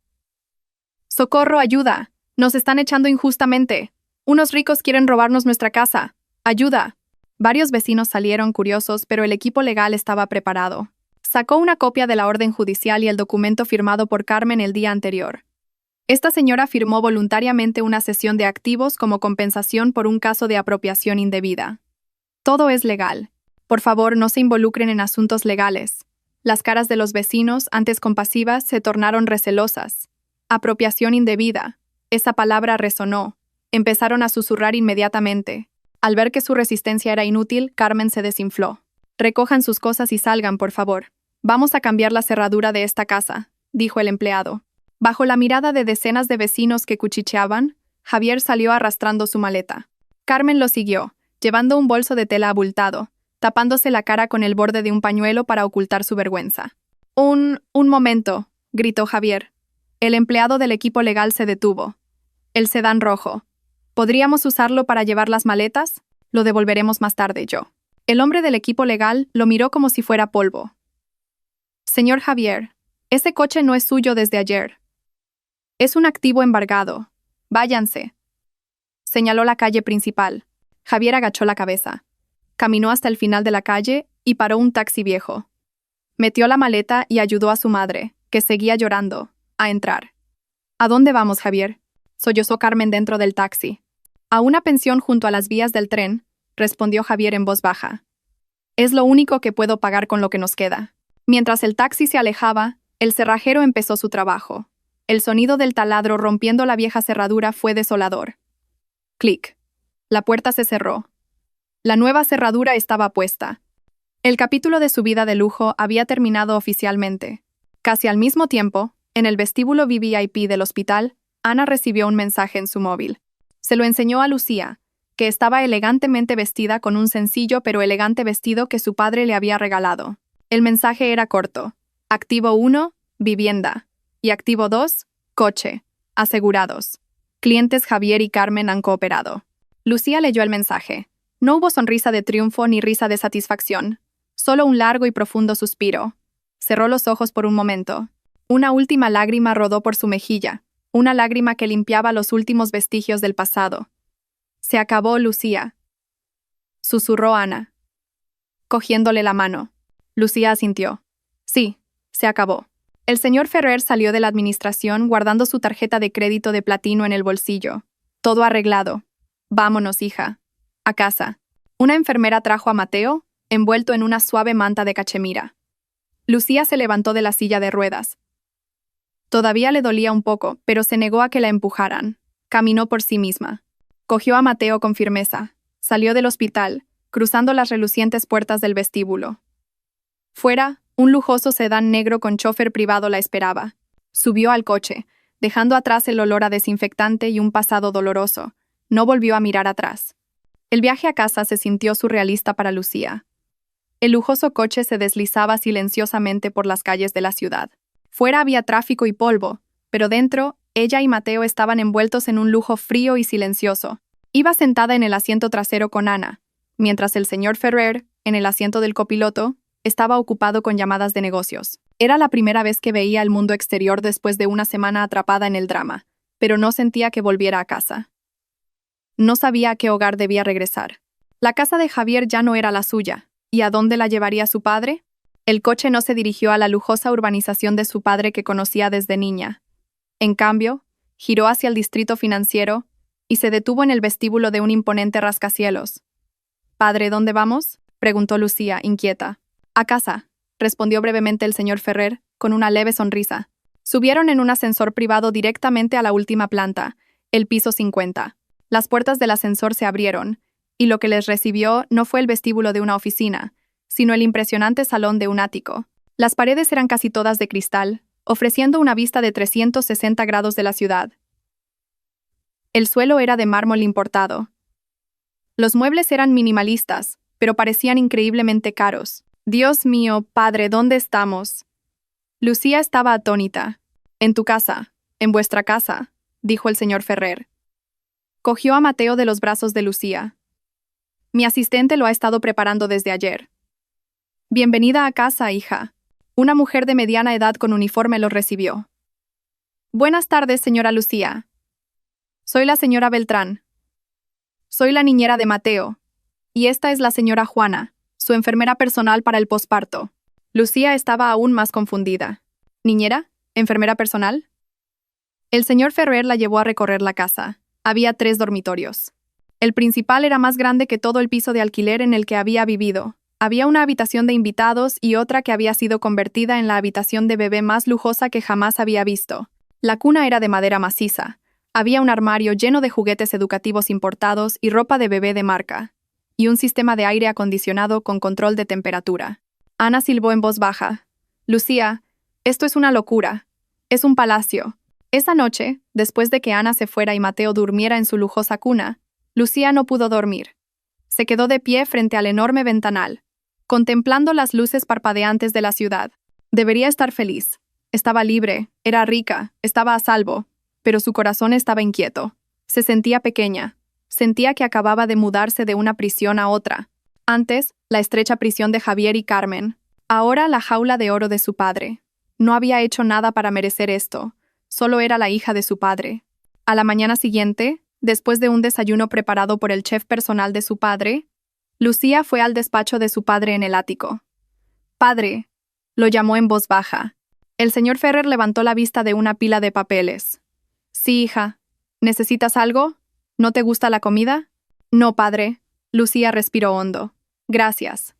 «¡Socorro, ayuda! ¡Nos están echando injustamente! ¡Unos ricos quieren robarnos nuestra casa! ¡Ayuda!». Varios vecinos salieron curiosos, pero el equipo legal estaba preparado. Sacó una copia de la orden judicial y el documento firmado por Carmen el día anterior. Esta señora firmó voluntariamente una cesión de activos como compensación por un caso de apropiación indebida. Todo es legal. Por favor, no se involucren en asuntos legales. Las caras de los vecinos, antes compasivas, se tornaron recelosas. Apropiación indebida. Esa palabra resonó. Empezaron a susurrar inmediatamente. Al ver que su resistencia era inútil, Carmen se desinfló. «Recojan sus cosas y salgan, por favor. Vamos a cambiar la cerradura de esta casa», dijo el empleado. Bajo la mirada de decenas de vecinos que cuchicheaban, Javier salió arrastrando su maleta. Carmen lo siguió, llevando un bolso de tela abultado, tapándose la cara con el borde de un pañuelo para ocultar su vergüenza. Un momento», gritó Javier. El empleado del equipo legal se detuvo. «El sedán rojo. ¿Podríamos usarlo para llevar las maletas? Lo devolveremos más tarde, yo». El hombre del equipo legal lo miró como si fuera polvo. «Señor Javier, ese coche no es suyo desde ayer. Es un activo embargado. Váyanse». Señaló la calle principal. Javier agachó la cabeza. Caminó hasta el final de la calle y paró un taxi viejo. Metió la maleta y ayudó a su madre, que seguía llorando, a entrar. «¿A dónde vamos, Javier?», sollozó Carmen dentro del taxi. «A una pensión junto a las vías del tren», respondió Javier en voz baja. «Es lo único que puedo pagar con lo que nos queda». Mientras el taxi se alejaba, el cerrajero empezó su trabajo. El sonido del taladro rompiendo la vieja cerradura fue desolador. Clic. La puerta se cerró. La nueva cerradura estaba puesta. El capítulo de su vida de lujo había terminado oficialmente. Casi al mismo tiempo, en el vestíbulo VIP del hospital, Ana recibió un mensaje en su móvil. Se lo enseñó a Lucía, que estaba elegantemente vestida con un sencillo pero elegante vestido que su padre le había regalado. El mensaje era corto. Activo 1, vivienda. Y activo 2, coche. Asegurados. Clientes Javier y Carmen han cooperado. Lucía leyó el mensaje. No hubo sonrisa de triunfo ni risa de satisfacción. Solo un largo y profundo suspiro. Cerró los ojos por un momento. Una última lágrima rodó por su mejilla. Una lágrima que limpiaba los últimos vestigios del pasado. «Se acabó, Lucía», susurró Ana, cogiéndole la mano. Lucía asintió. «Sí, se acabó». El señor Ferrer salió de la administración guardando su tarjeta de crédito de platino en el bolsillo. «Todo arreglado. Vámonos, hija. A casa». Una enfermera trajo a Mateo, envuelto en una suave manta de cachemira. Lucía se levantó de la silla de ruedas. Todavía le dolía un poco, pero se negó a que la empujaran. Caminó por sí misma. Cogió a Mateo con firmeza. Salió del hospital, cruzando las relucientes puertas del vestíbulo. Fuera, un lujoso sedán negro con chofer privado la esperaba. Subió al coche, dejando atrás el olor a desinfectante y un pasado doloroso. No volvió a mirar atrás. El viaje a casa se sintió surrealista para Lucía. El lujoso coche se deslizaba silenciosamente por las calles de la ciudad. Fuera había tráfico y polvo, pero dentro, ella y Mateo estaban envueltos en un lujo frío y silencioso. Iba sentada en el asiento trasero con Ana, mientras el señor Ferrer, en el asiento del copiloto, estaba ocupado con llamadas de negocios. Era la primera vez que veía el mundo exterior después de una semana atrapada en el drama, pero no sentía que volviera a casa. No sabía a qué hogar debía regresar. La casa de Javier ya no era la suya. ¿Y a dónde la llevaría su padre? El coche no se dirigió a la lujosa urbanización de su padre que conocía desde niña. En cambio, giró hacia el distrito financiero y se detuvo en el vestíbulo de un imponente rascacielos. «Padre, ¿dónde vamos?», preguntó Lucía, inquieta. «A casa», respondió brevemente el señor Ferrer, con una leve sonrisa. Subieron en un ascensor privado directamente a la última planta, el piso 50. Las puertas del ascensor se abrieron, y lo que les recibió no fue el vestíbulo de una oficina, sino el impresionante salón de un ático. Las paredes eran casi todas de cristal, ofreciendo una vista de 360 grados de la ciudad. El suelo era de mármol importado. Los muebles eran minimalistas, pero parecían increíblemente caros. «Dios mío, padre, ¿dónde estamos?». Lucía estaba atónita. «En tu casa, en vuestra casa», dijo el señor Ferrer. Cogió a Mateo de los brazos de Lucía. «Mi asistente lo ha estado preparando desde ayer». «Bienvenida a casa, hija». Una mujer de mediana edad con uniforme los recibió. «Buenas tardes, señora Lucía. Soy la señora Beltrán. Soy la niñera de Mateo. Y esta es la señora Juana, su enfermera personal para el posparto». Lucía estaba aún más confundida. «¿Niñera? ¿Enfermera personal?». El señor Ferrer la llevó a recorrer la casa. Había 3 dormitorios. El principal era más grande que todo el piso de alquiler en el que había vivido. Había una habitación de invitados y otra que había sido convertida en la habitación de bebé más lujosa que jamás había visto. La cuna era de madera maciza. Había un armario lleno de juguetes educativos importados y ropa de bebé de marca. Y un sistema de aire acondicionado con control de temperatura. Ana silbó en voz baja. «Lucía, esto es una locura. Es un palacio». Esa noche, después de que Ana se fuera y Mateo durmiera en su lujosa cuna, Lucía no pudo dormir. Se quedó de pie frente al enorme ventanal, contemplando las luces parpadeantes de la ciudad. Debería estar feliz. Estaba libre, era rica, estaba a salvo, pero su corazón estaba inquieto. Se sentía pequeña. Sentía que acababa de mudarse de una prisión a otra. Antes, la estrecha prisión de Javier y Carmen. Ahora, la jaula de oro de su padre. No había hecho nada para merecer esto. Solo era la hija de su padre. A la mañana siguiente, después de un desayuno preparado por el chef personal de su padre, Lucía fue al despacho de su padre en el ático. «Padre», lo llamó en voz baja. El señor Ferrer levantó la vista de una pila de papeles. «Sí, hija. ¿Necesitas algo? ¿No te gusta la comida?». «No, padre». Lucía respiró hondo. «Gracias.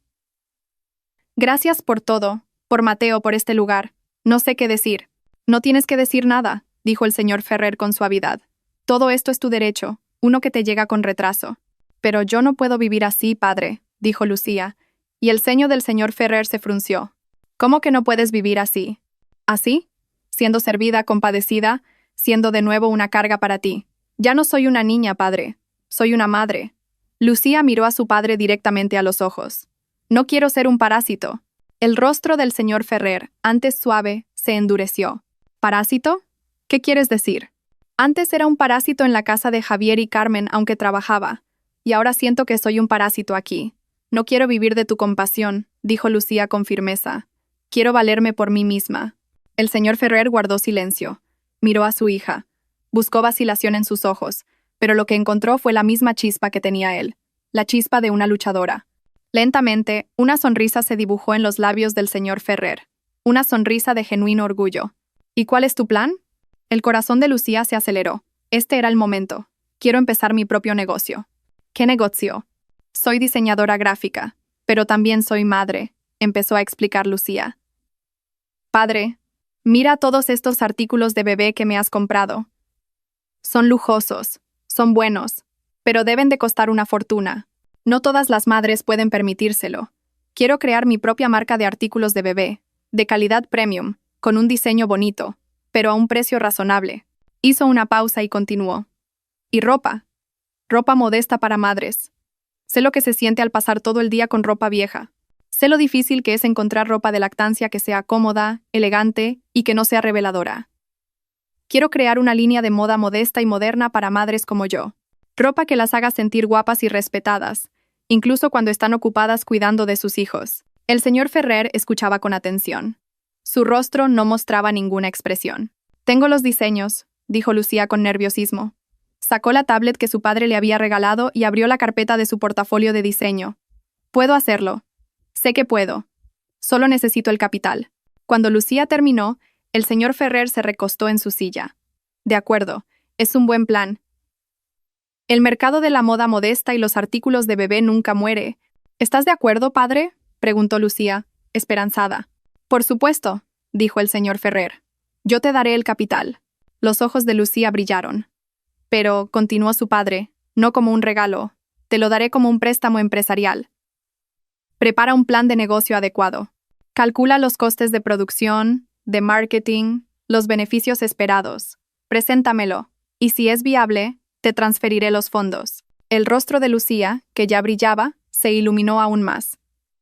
Gracias por todo, por Mateo, por este lugar. No sé qué decir». «No tienes que decir nada», dijo el señor Ferrer con suavidad. «Todo esto es tu derecho, uno que te llega con retraso». «Pero yo no puedo vivir así, padre», dijo Lucía, y el ceño del señor Ferrer se frunció. «¿Cómo que no puedes vivir así?». «¿Así? Siendo servida, compadecida, siendo de nuevo una carga para ti. Ya no soy una niña, padre. Soy una madre». Lucía miró a su padre directamente a los ojos. «No quiero ser un parásito». El rostro del señor Ferrer, antes suave, se endureció. «¿Parásito? ¿Qué quieres decir?». «Antes era un parásito en la casa de Javier y Carmen, aunque trabajaba. Y ahora siento que soy un parásito aquí. No quiero vivir de tu compasión», dijo Lucía con firmeza. «Quiero valerme por mí misma». El señor Ferrer guardó silencio. Miró a su hija. Buscó vacilación en sus ojos, pero lo que encontró fue la misma chispa que tenía él. La chispa de una luchadora. Lentamente, una sonrisa se dibujó en los labios del señor Ferrer. Una sonrisa de genuino orgullo. «¿Y cuál es tu plan?». El corazón de Lucía se aceleró. Este era el momento. «Quiero empezar mi propio negocio». «¿Qué negocio?». «Soy diseñadora gráfica, pero también soy madre», empezó a explicar Lucía. «Padre, mira todos estos artículos de bebé que me has comprado. Son lujosos, son buenos, pero deben de costar una fortuna. No todas las madres pueden permitírselo. Quiero crear mi propia marca de artículos de bebé, de calidad premium, con un diseño bonito, pero a un precio razonable. Hizo una pausa y continuó. Y ropa. Ropa modesta para madres. Sé lo que se siente al pasar todo el día con ropa vieja. Sé lo difícil que es encontrar ropa de lactancia que sea cómoda, elegante y que no sea reveladora. Quiero crear una línea de moda modesta y moderna para madres como yo. Ropa que las haga sentir guapas y respetadas, incluso cuando están ocupadas cuidando de sus hijos. El señor Ferrer escuchaba con atención. Su rostro no mostraba ninguna expresión. Tengo los diseños, dijo Lucía con nerviosismo. Sacó la tablet que su padre le había regalado y abrió la carpeta de su portafolio de diseño. Puedo hacerlo. Sé que puedo. Solo necesito el capital. Cuando Lucía terminó, el señor Ferrer se recostó en su silla. De acuerdo, es un buen plan. El mercado de la moda modesta y los artículos de bebé nunca muere. ¿Estás de acuerdo, padre?, preguntó Lucía, esperanzada. Por supuesto, dijo el señor Ferrer. Yo te daré el capital. Los ojos de Lucía brillaron. Pero, continuó su padre, no como un regalo, te lo daré como un préstamo empresarial. Prepara un plan de negocio adecuado. Calcula los costes de producción, de marketing, los beneficios esperados. Preséntamelo, y si es viable, te transferiré los fondos. El rostro de Lucía, que ya brillaba, se iluminó aún más.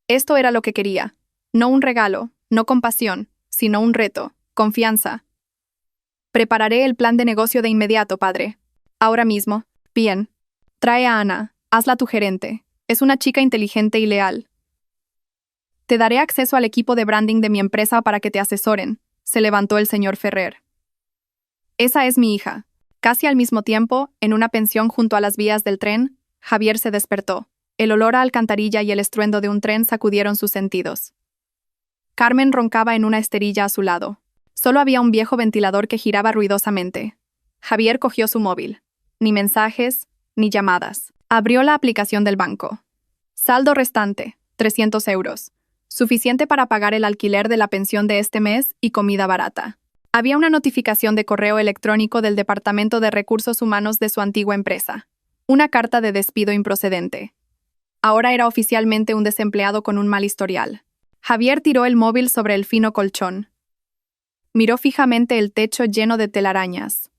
Esto era lo que quería. No un regalo, no compasión, sino un reto, confianza. Prepararé el plan de negocio de inmediato, padre. Ahora mismo. Bien. Trae a Ana, hazla tu gerente. Es una chica inteligente y leal. Te daré acceso al equipo de branding de mi empresa para que te asesoren, se levantó el señor Ferrer. Esa es mi hija. Casi al mismo tiempo, en una pensión junto a las vías del tren, Javier se despertó. El olor a alcantarilla y el estruendo de un tren sacudieron sus sentidos. Carmen roncaba en una esterilla a su lado. Solo había un viejo ventilador que giraba ruidosamente. Javier cogió su móvil. Ni mensajes, ni llamadas. Abrió la aplicación del banco. Saldo restante, 300 euros. Suficiente para pagar el alquiler de la pensión de este mes y comida barata. Había una notificación de correo electrónico del Departamento de Recursos Humanos de su antigua empresa. Una carta de despido improcedente. Ahora era oficialmente un desempleado con un mal historial. Javier tiró el móvil sobre el fino colchón. Miró fijamente el techo lleno de telarañas.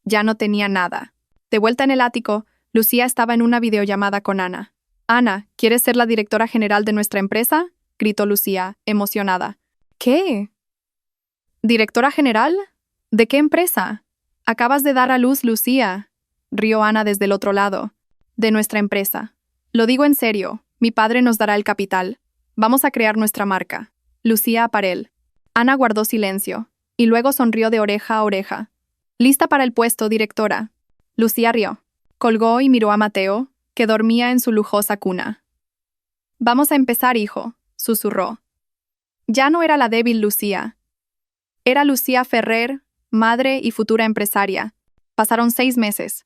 Ya no tenía nada. De vuelta en el ático, Lucía estaba en una videollamada con Ana. «Ana, ¿quieres ser la directora general de nuestra empresa?», gritó Lucía, emocionada. «¿Qué? ¿Directora general? ¿De qué empresa? Acabas de dar a luz, Lucía», rió Ana desde el otro lado. «De nuestra empresa. Lo digo en serio, mi padre nos dará el capital. Vamos a crear nuestra marca». Lucía Aparel. Ana guardó silencio, y luego sonrió de oreja a oreja. «Lista para el puesto, directora». Lucía rió. Colgó y miró a Mateo, que dormía en su lujosa cuna. «Vamos a empezar, hijo», susurró. Ya no era la débil Lucía. Era Lucía Ferrer, madre y futura empresaria. Pasaron 6 meses.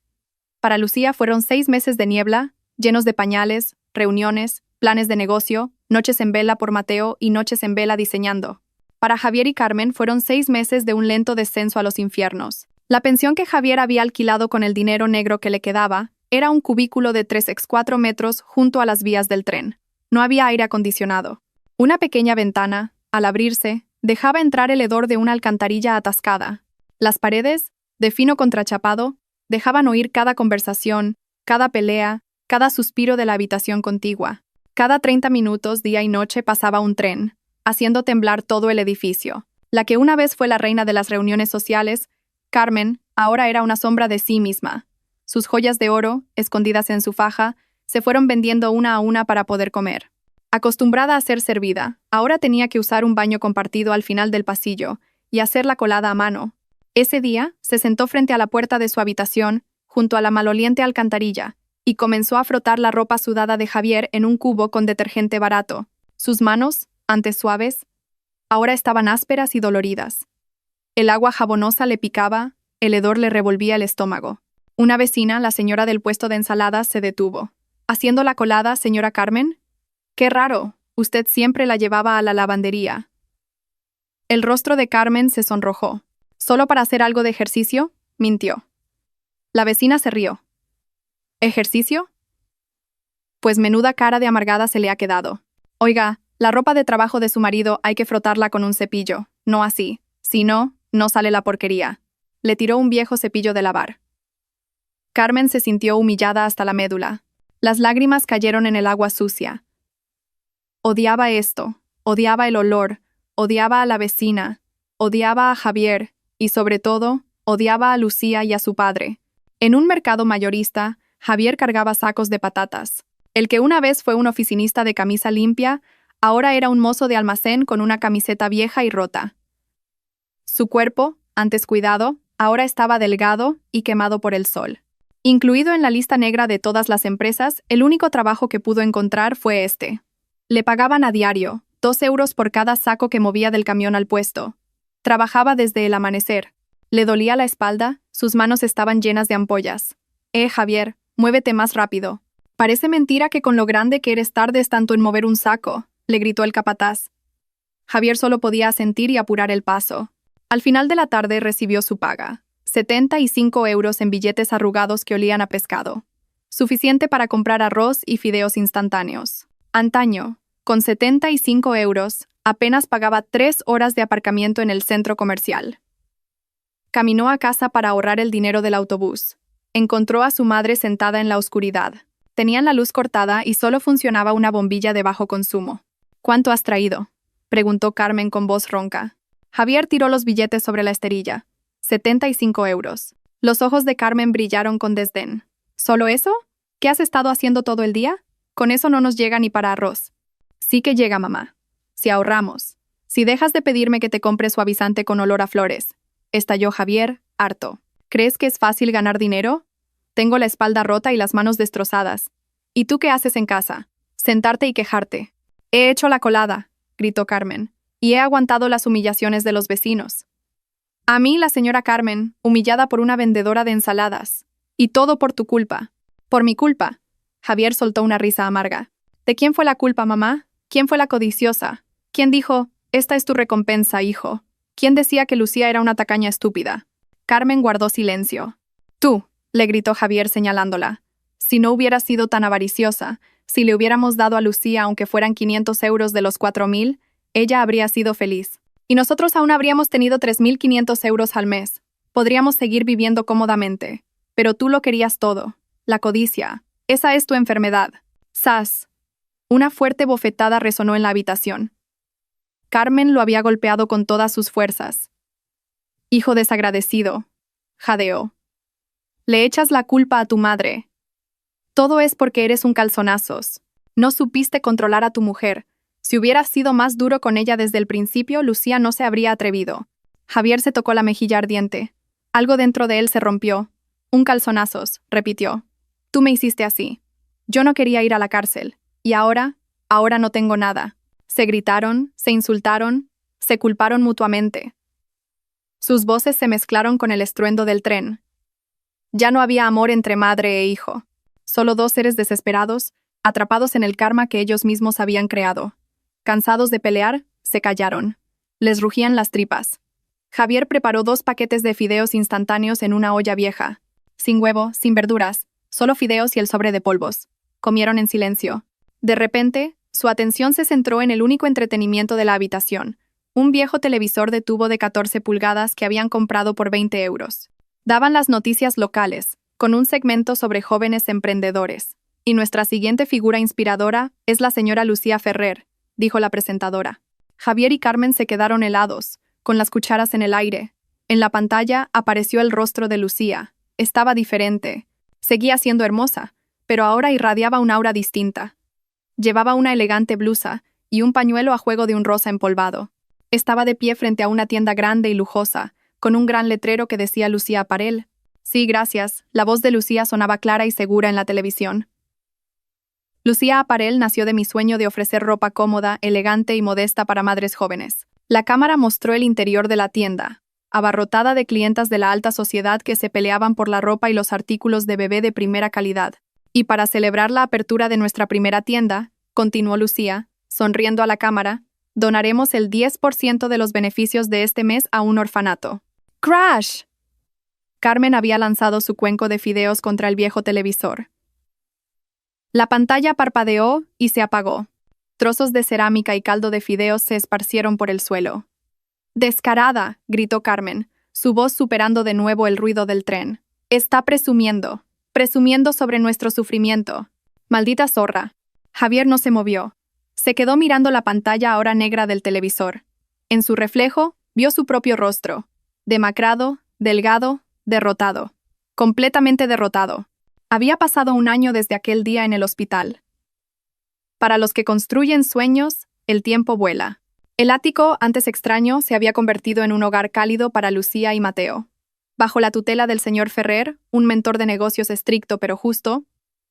Para Lucía fueron 6 meses de niebla, llenos de pañales, reuniones, planes de negocio, noches en vela por Mateo y noches en vela diseñando. Para Javier y Carmen fueron 6 meses de un lento descenso a los infiernos. La pensión que Javier había alquilado con el dinero negro que le quedaba era un cubículo de 3x4 metros junto a las vías del tren. No había aire acondicionado. Una pequeña ventana, al abrirse, dejaba entrar el hedor de una alcantarilla atascada. Las paredes, de fino contrachapado, dejaban oír cada conversación, cada pelea, cada suspiro de la habitación contigua. Cada 30 minutos, día y noche, pasaba un tren, haciendo temblar todo el edificio. La que una vez fue la reina de las reuniones sociales, Carmen, ahora era una sombra de sí misma. Sus joyas de oro, escondidas en su faja, se fueron vendiendo una a una para poder comer. Acostumbrada a ser servida, ahora tenía que usar un baño compartido al final del pasillo y hacer la colada a mano. Ese día, se sentó frente a la puerta de su habitación, junto a la maloliente alcantarilla, y comenzó a frotar la ropa sudada de Javier en un cubo con detergente barato. Sus manos, antes suaves, ahora estaban ásperas y doloridas. El agua jabonosa le picaba, el hedor le revolvía el estómago. Una vecina, la señora del puesto de ensaladas, se detuvo. «¿Haciendo la colada, señora Carmen? Qué raro, usted siempre la llevaba a la lavandería». El rostro de Carmen se sonrojó. «¿Solo para hacer algo de ejercicio?», mintió. La vecina se rió. «¿Ejercicio? Pues menuda cara de amargada se le ha quedado. Oiga, la ropa de trabajo de su marido hay que frotarla con un cepillo, no así. Si no, no sale la porquería». Le tiró un viejo cepillo de lavar. Carmen se sintió humillada hasta la médula. Las lágrimas cayeron en el agua sucia. Odiaba esto, odiaba el olor, odiaba a la vecina, odiaba a Javier y, sobre todo, odiaba a Lucía y a su padre. En un mercado mayorista, Javier cargaba sacos de patatas. El que una vez fue un oficinista de camisa limpia, ahora era un mozo de almacén con una camiseta vieja y rota. Su cuerpo, antes cuidado, ahora estaba delgado y quemado por el sol. Incluido en la lista negra de todas las empresas, el único trabajo que pudo encontrar fue este. Le pagaban a diario, 2 euros por cada saco que movía del camión al puesto. Trabajaba desde el amanecer. Le dolía la espalda, sus manos estaban llenas de ampollas. Javier, muévete más rápido. Parece mentira que con lo grande que eres tardes tanto en mover un saco, le gritó el capataz. Javier solo podía asentir y apurar el paso. Al final de la tarde recibió su paga. 75 euros en billetes arrugados que olían a pescado. Suficiente para comprar arroz y fideos instantáneos. Antaño, con 75 euros, apenas pagaba 3 horas de aparcamiento en el centro comercial. Caminó a casa para ahorrar el dinero del autobús. Encontró a su madre sentada en la oscuridad. Tenían la luz cortada y solo funcionaba una bombilla de bajo consumo. ¿Cuánto has traído?, preguntó Carmen con voz ronca. Javier tiró los billetes sobre la esterilla. 75 euros. Los ojos de Carmen brillaron con desdén. ¿Solo eso? ¿Qué has estado haciendo todo el día? Con eso no nos llega ni para arroz. Sí que llega, mamá. Si ahorramos. Si dejas de pedirme que te compre suavizante con olor a flores. Estalló Javier, harto. ¿Crees que es fácil ganar dinero? Tengo la espalda rota y las manos destrozadas. ¿Y tú qué haces en casa? Sentarte y quejarte. He hecho la colada, gritó Carmen, y he aguantado las humillaciones de los vecinos. A mí, la señora Carmen, humillada por una vendedora de ensaladas. Y todo por tu culpa. Por mi culpa. Javier soltó una risa amarga. ¿De quién fue la culpa, mamá? ¿Quién fue la codiciosa? ¿Quién dijo, esta es tu recompensa, hijo? ¿Quién decía que Lucía era una tacaña estúpida? Carmen guardó silencio. Tú, le gritó Javier señalándola. Si no hubieras sido tan avariciosa, si le hubiéramos dado a Lucía aunque fueran 500 euros de los 4.000, ella habría sido feliz. Y nosotros aún habríamos tenido 3.500 euros al mes. Podríamos seguir viviendo cómodamente. Pero tú lo querías todo. La codicia. Esa es tu enfermedad. ¡Sas! Una fuerte bofetada resonó en la habitación. Carmen lo había golpeado con todas sus fuerzas. Hijo desagradecido, jadeó. Le echas la culpa a tu madre. Todo es porque eres un calzonazos. No supiste controlar a tu mujer. Si hubieras sido más duro con ella desde el principio, Lucía no se habría atrevido. Javier se tocó la mejilla ardiente. Algo dentro de él se rompió. Un calzonazos, repitió. Tú me hiciste así. Yo no quería ir a la cárcel. Y ahora no tengo nada. Se gritaron, se insultaron, se culparon mutuamente. Sus voces se mezclaron con el estruendo del tren. Ya no había amor entre madre e hijo. Solo dos seres desesperados, atrapados en el karma que ellos mismos habían creado. Cansados de pelear, se callaron. Les rugían las tripas. Javier preparó 2 paquetes de fideos instantáneos en una olla vieja. Sin huevo, sin verduras, solo fideos y el sobre de polvos. Comieron en silencio. De repente, su atención se centró en el único entretenimiento de la habitación, un viejo televisor de tubo de 14 pulgadas que habían comprado por 20 euros. Daban las noticias locales, con un segmento sobre jóvenes emprendedores. Y nuestra siguiente figura inspiradora es la señora Lucía Ferrer, dijo la presentadora. Javier y Carmen se quedaron helados, con las cucharas en el aire. En la pantalla apareció el rostro de Lucía. Estaba diferente. Seguía siendo hermosa, pero ahora irradiaba un aura distinta. Llevaba una elegante blusa y un pañuelo a juego de un rosa empolvado. Estaba de pie frente a una tienda grande y lujosa, con un gran letrero que decía Lucía Apparel. Sí, gracias. La voz de Lucía sonaba clara y segura en la televisión. Lucía Apparel nació de mi sueño de ofrecer ropa cómoda, elegante y modesta para madres jóvenes. La cámara mostró el interior de la tienda, abarrotada de clientas de la alta sociedad que se peleaban por la ropa y los artículos de bebé de primera calidad. Y para celebrar la apertura de nuestra primera tienda, continuó Lucía, sonriendo a la cámara, donaremos el 10% de los beneficios de este mes a un orfanato. ¡Crash! Carmen había lanzado su cuenco de fideos contra el viejo televisor. La pantalla parpadeó y se apagó. Trozos de cerámica y caldo de fideos se esparcieron por el suelo. ¡Descarada!, gritó Carmen. su voz superando de nuevo el ruido del tren. Está presumiendo sobre nuestro sufrimiento. Maldita zorra. Javier no se movió. Se quedó mirando la pantalla ahora negra del televisor. En su reflejo, vio su propio rostro. Demacrado, delgado, derrotado. Completamente derrotado. Había pasado un año desde aquel día en el hospital. Para los que construyen sueños, el tiempo vuela. El ático, antes extraño, se había convertido en un hogar cálido para Lucía y Mateo. Bajo la tutela del señor Ferrer, un mentor de negocios estricto pero justo,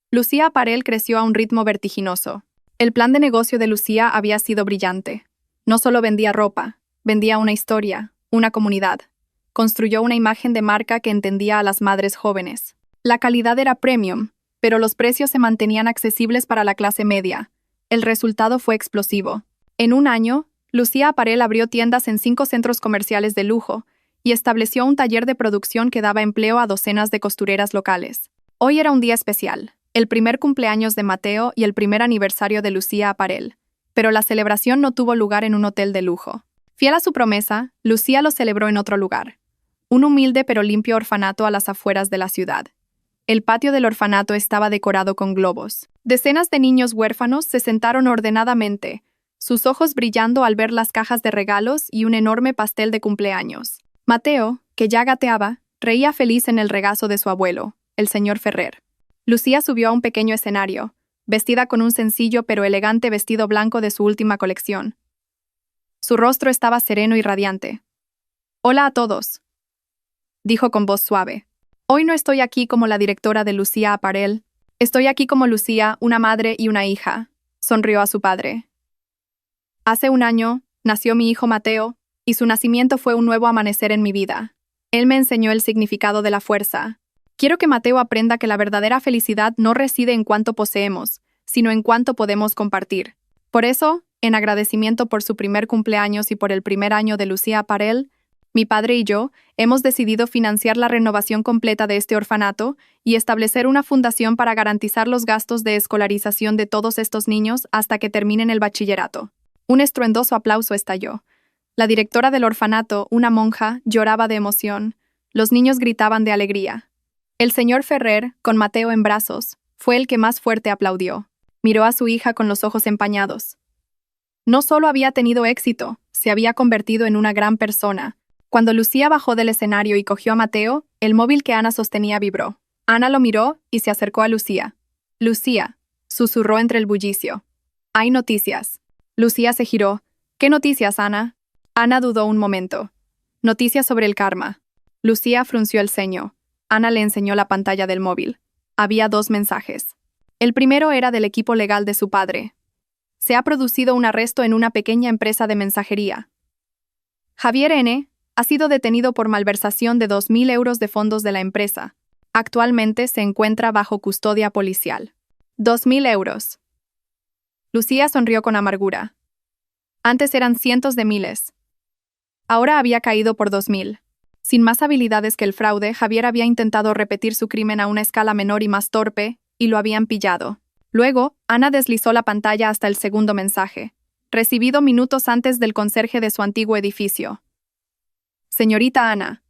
Lucía Aparel creció a un ritmo vertiginoso. El plan de negocio de Lucía había sido brillante. No solo vendía ropa, vendía una historia, una comunidad. Construyó una imagen de marca que entendía a las madres jóvenes. La calidad era premium, pero los precios se mantenían accesibles para la clase media. El resultado fue explosivo. En un año, Lucía Aparel abrió tiendas en 5 centros comerciales de lujo y estableció un taller de producción que daba empleo a docenas de costureras locales. Hoy era un día especial, el primer cumpleaños de Mateo y el primer aniversario de Lucía Aparel, pero la celebración no tuvo lugar en un hotel de lujo. Fiel a su promesa, Lucía lo celebró en otro lugar, un humilde pero limpio orfanato a las afueras de la ciudad. El patio del orfanato estaba decorado con globos. Decenas de niños huérfanos se sentaron ordenadamente, sus ojos brillando al ver las cajas de regalos y un enorme pastel de cumpleaños. Mateo, que ya gateaba, reía feliz en el regazo de su abuelo, el señor Ferrer. Lucía subió a un pequeño escenario, vestida con un sencillo pero elegante vestido blanco de su última colección. Su rostro estaba sereno y radiante. «Hola a todos», dijo con voz suave. «Hoy no estoy aquí como la directora de Lucía Aparel. Estoy aquí como Lucía, una madre y una hija», sonrió a su padre. «Hace un año, nació mi hijo Mateo, y su nacimiento fue un nuevo amanecer en mi vida. Él me enseñó el significado de la fuerza. Quiero que Mateo aprenda que la verdadera felicidad no reside en cuánto poseemos, sino en cuánto podemos compartir. Por eso, en agradecimiento por su primer cumpleaños y por el primer año de Lucía Aparel, mi padre y yo hemos decidido financiar la renovación completa de este orfanato y establecer una fundación para garantizar los gastos de escolarización de todos estos niños hasta que terminen el bachillerato». Un estruendoso aplauso estalló. La directora del orfanato, una monja, lloraba de emoción. Los niños gritaban de alegría. El señor Ferrer, con Mateo en brazos, fue el que más fuerte aplaudió. Miró a su hija con los ojos empañados. No solo había tenido éxito, se había convertido en una gran persona. Cuando Lucía bajó del escenario y cogió a Mateo, el móvil que Ana sostenía vibró. Ana lo miró y se acercó a Lucía. «Lucía», susurró entre el bullicio. «Hay noticias». Lucía se giró. «¿Qué noticias, Ana?» Ana dudó un momento. «Noticias sobre el karma». Lucía frunció el ceño. Ana le enseñó la pantalla del móvil. Había 2 mensajes. El primero era del equipo legal de su padre. «Se ha producido un arresto en una pequeña empresa de mensajería. Javier N. ha sido detenido por malversación de 2.000 euros de fondos de la empresa. Actualmente se encuentra bajo custodia policial». 2.000 euros. Lucía sonrió con amargura. Antes eran cientos de miles. Ahora había caído por 2.000. Sin más habilidades que el fraude, Javier había intentado repetir su crimen a una escala menor y más torpe, y lo habían pillado. Luego, Ana deslizó la pantalla hasta el segundo mensaje, recibido minutos antes del conserje de su antiguo edificio. «Señorita Ana,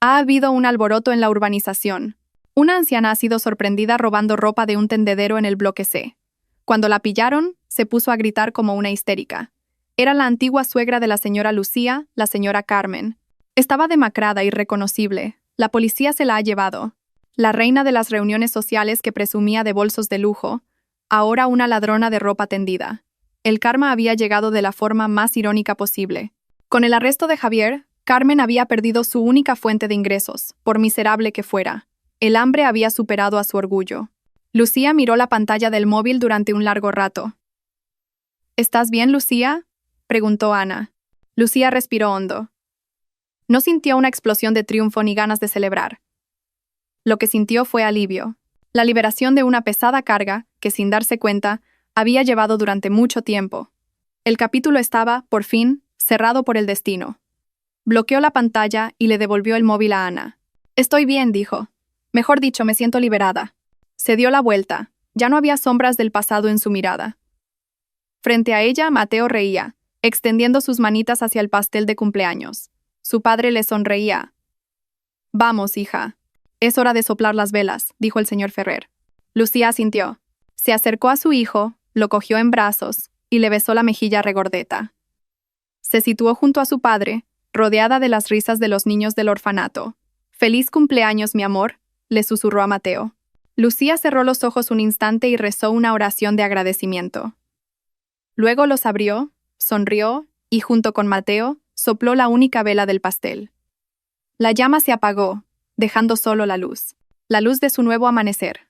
ha habido un alboroto en la urbanización. Una anciana ha sido sorprendida robando ropa de un tendedero en el bloque C. Cuando la pillaron, se puso a gritar como una histérica. Era la antigua suegra de la señora Lucía, la señora Carmen. Estaba demacrada y irreconocible. La policía se la ha llevado. La reina de las reuniones sociales que presumía de bolsos de lujo, ahora una ladrona de ropa tendida. El karma había llegado de la forma más irónica posible. Con el arresto de Javier, Carmen había perdido su única fuente de ingresos, por miserable que fuera. El hambre había superado a su orgullo. Lucía miró la pantalla del móvil durante un largo rato. «¿Estás bien, Lucía?», preguntó Ana. Lucía respiró hondo. No sintió una explosión de triunfo ni ganas de celebrar. Lo que sintió fue alivio. La liberación de una pesada carga que, sin darse cuenta, había llevado durante mucho tiempo. El capítulo estaba, por fin, cerrado por el destino. Bloqueó la pantalla y le devolvió el móvil a Ana. «Estoy bien», dijo. «Mejor dicho, me siento liberada». Se dio la vuelta. Ya no había sombras del pasado en su mirada. Frente a ella, Mateo reía, extendiendo sus manitas hacia el pastel de cumpleaños. Su padre le sonreía. Vamos, hija. Es hora de soplar las velas, dijo el señor Ferrer. Lucía asintió. Se acercó a su hijo, lo cogió en brazos y le besó la mejilla regordeta. Se situó junto a su padre, rodeada de las risas de los niños del orfanato. «Feliz cumpleaños, mi amor», le susurró a Mateo. Lucía cerró los ojos un instante y rezó una oración de agradecimiento. Luego los abrió, sonrió y, junto con Mateo, sopló la única vela del pastel. La llama se apagó, dejando solo la luz de su nuevo amanecer.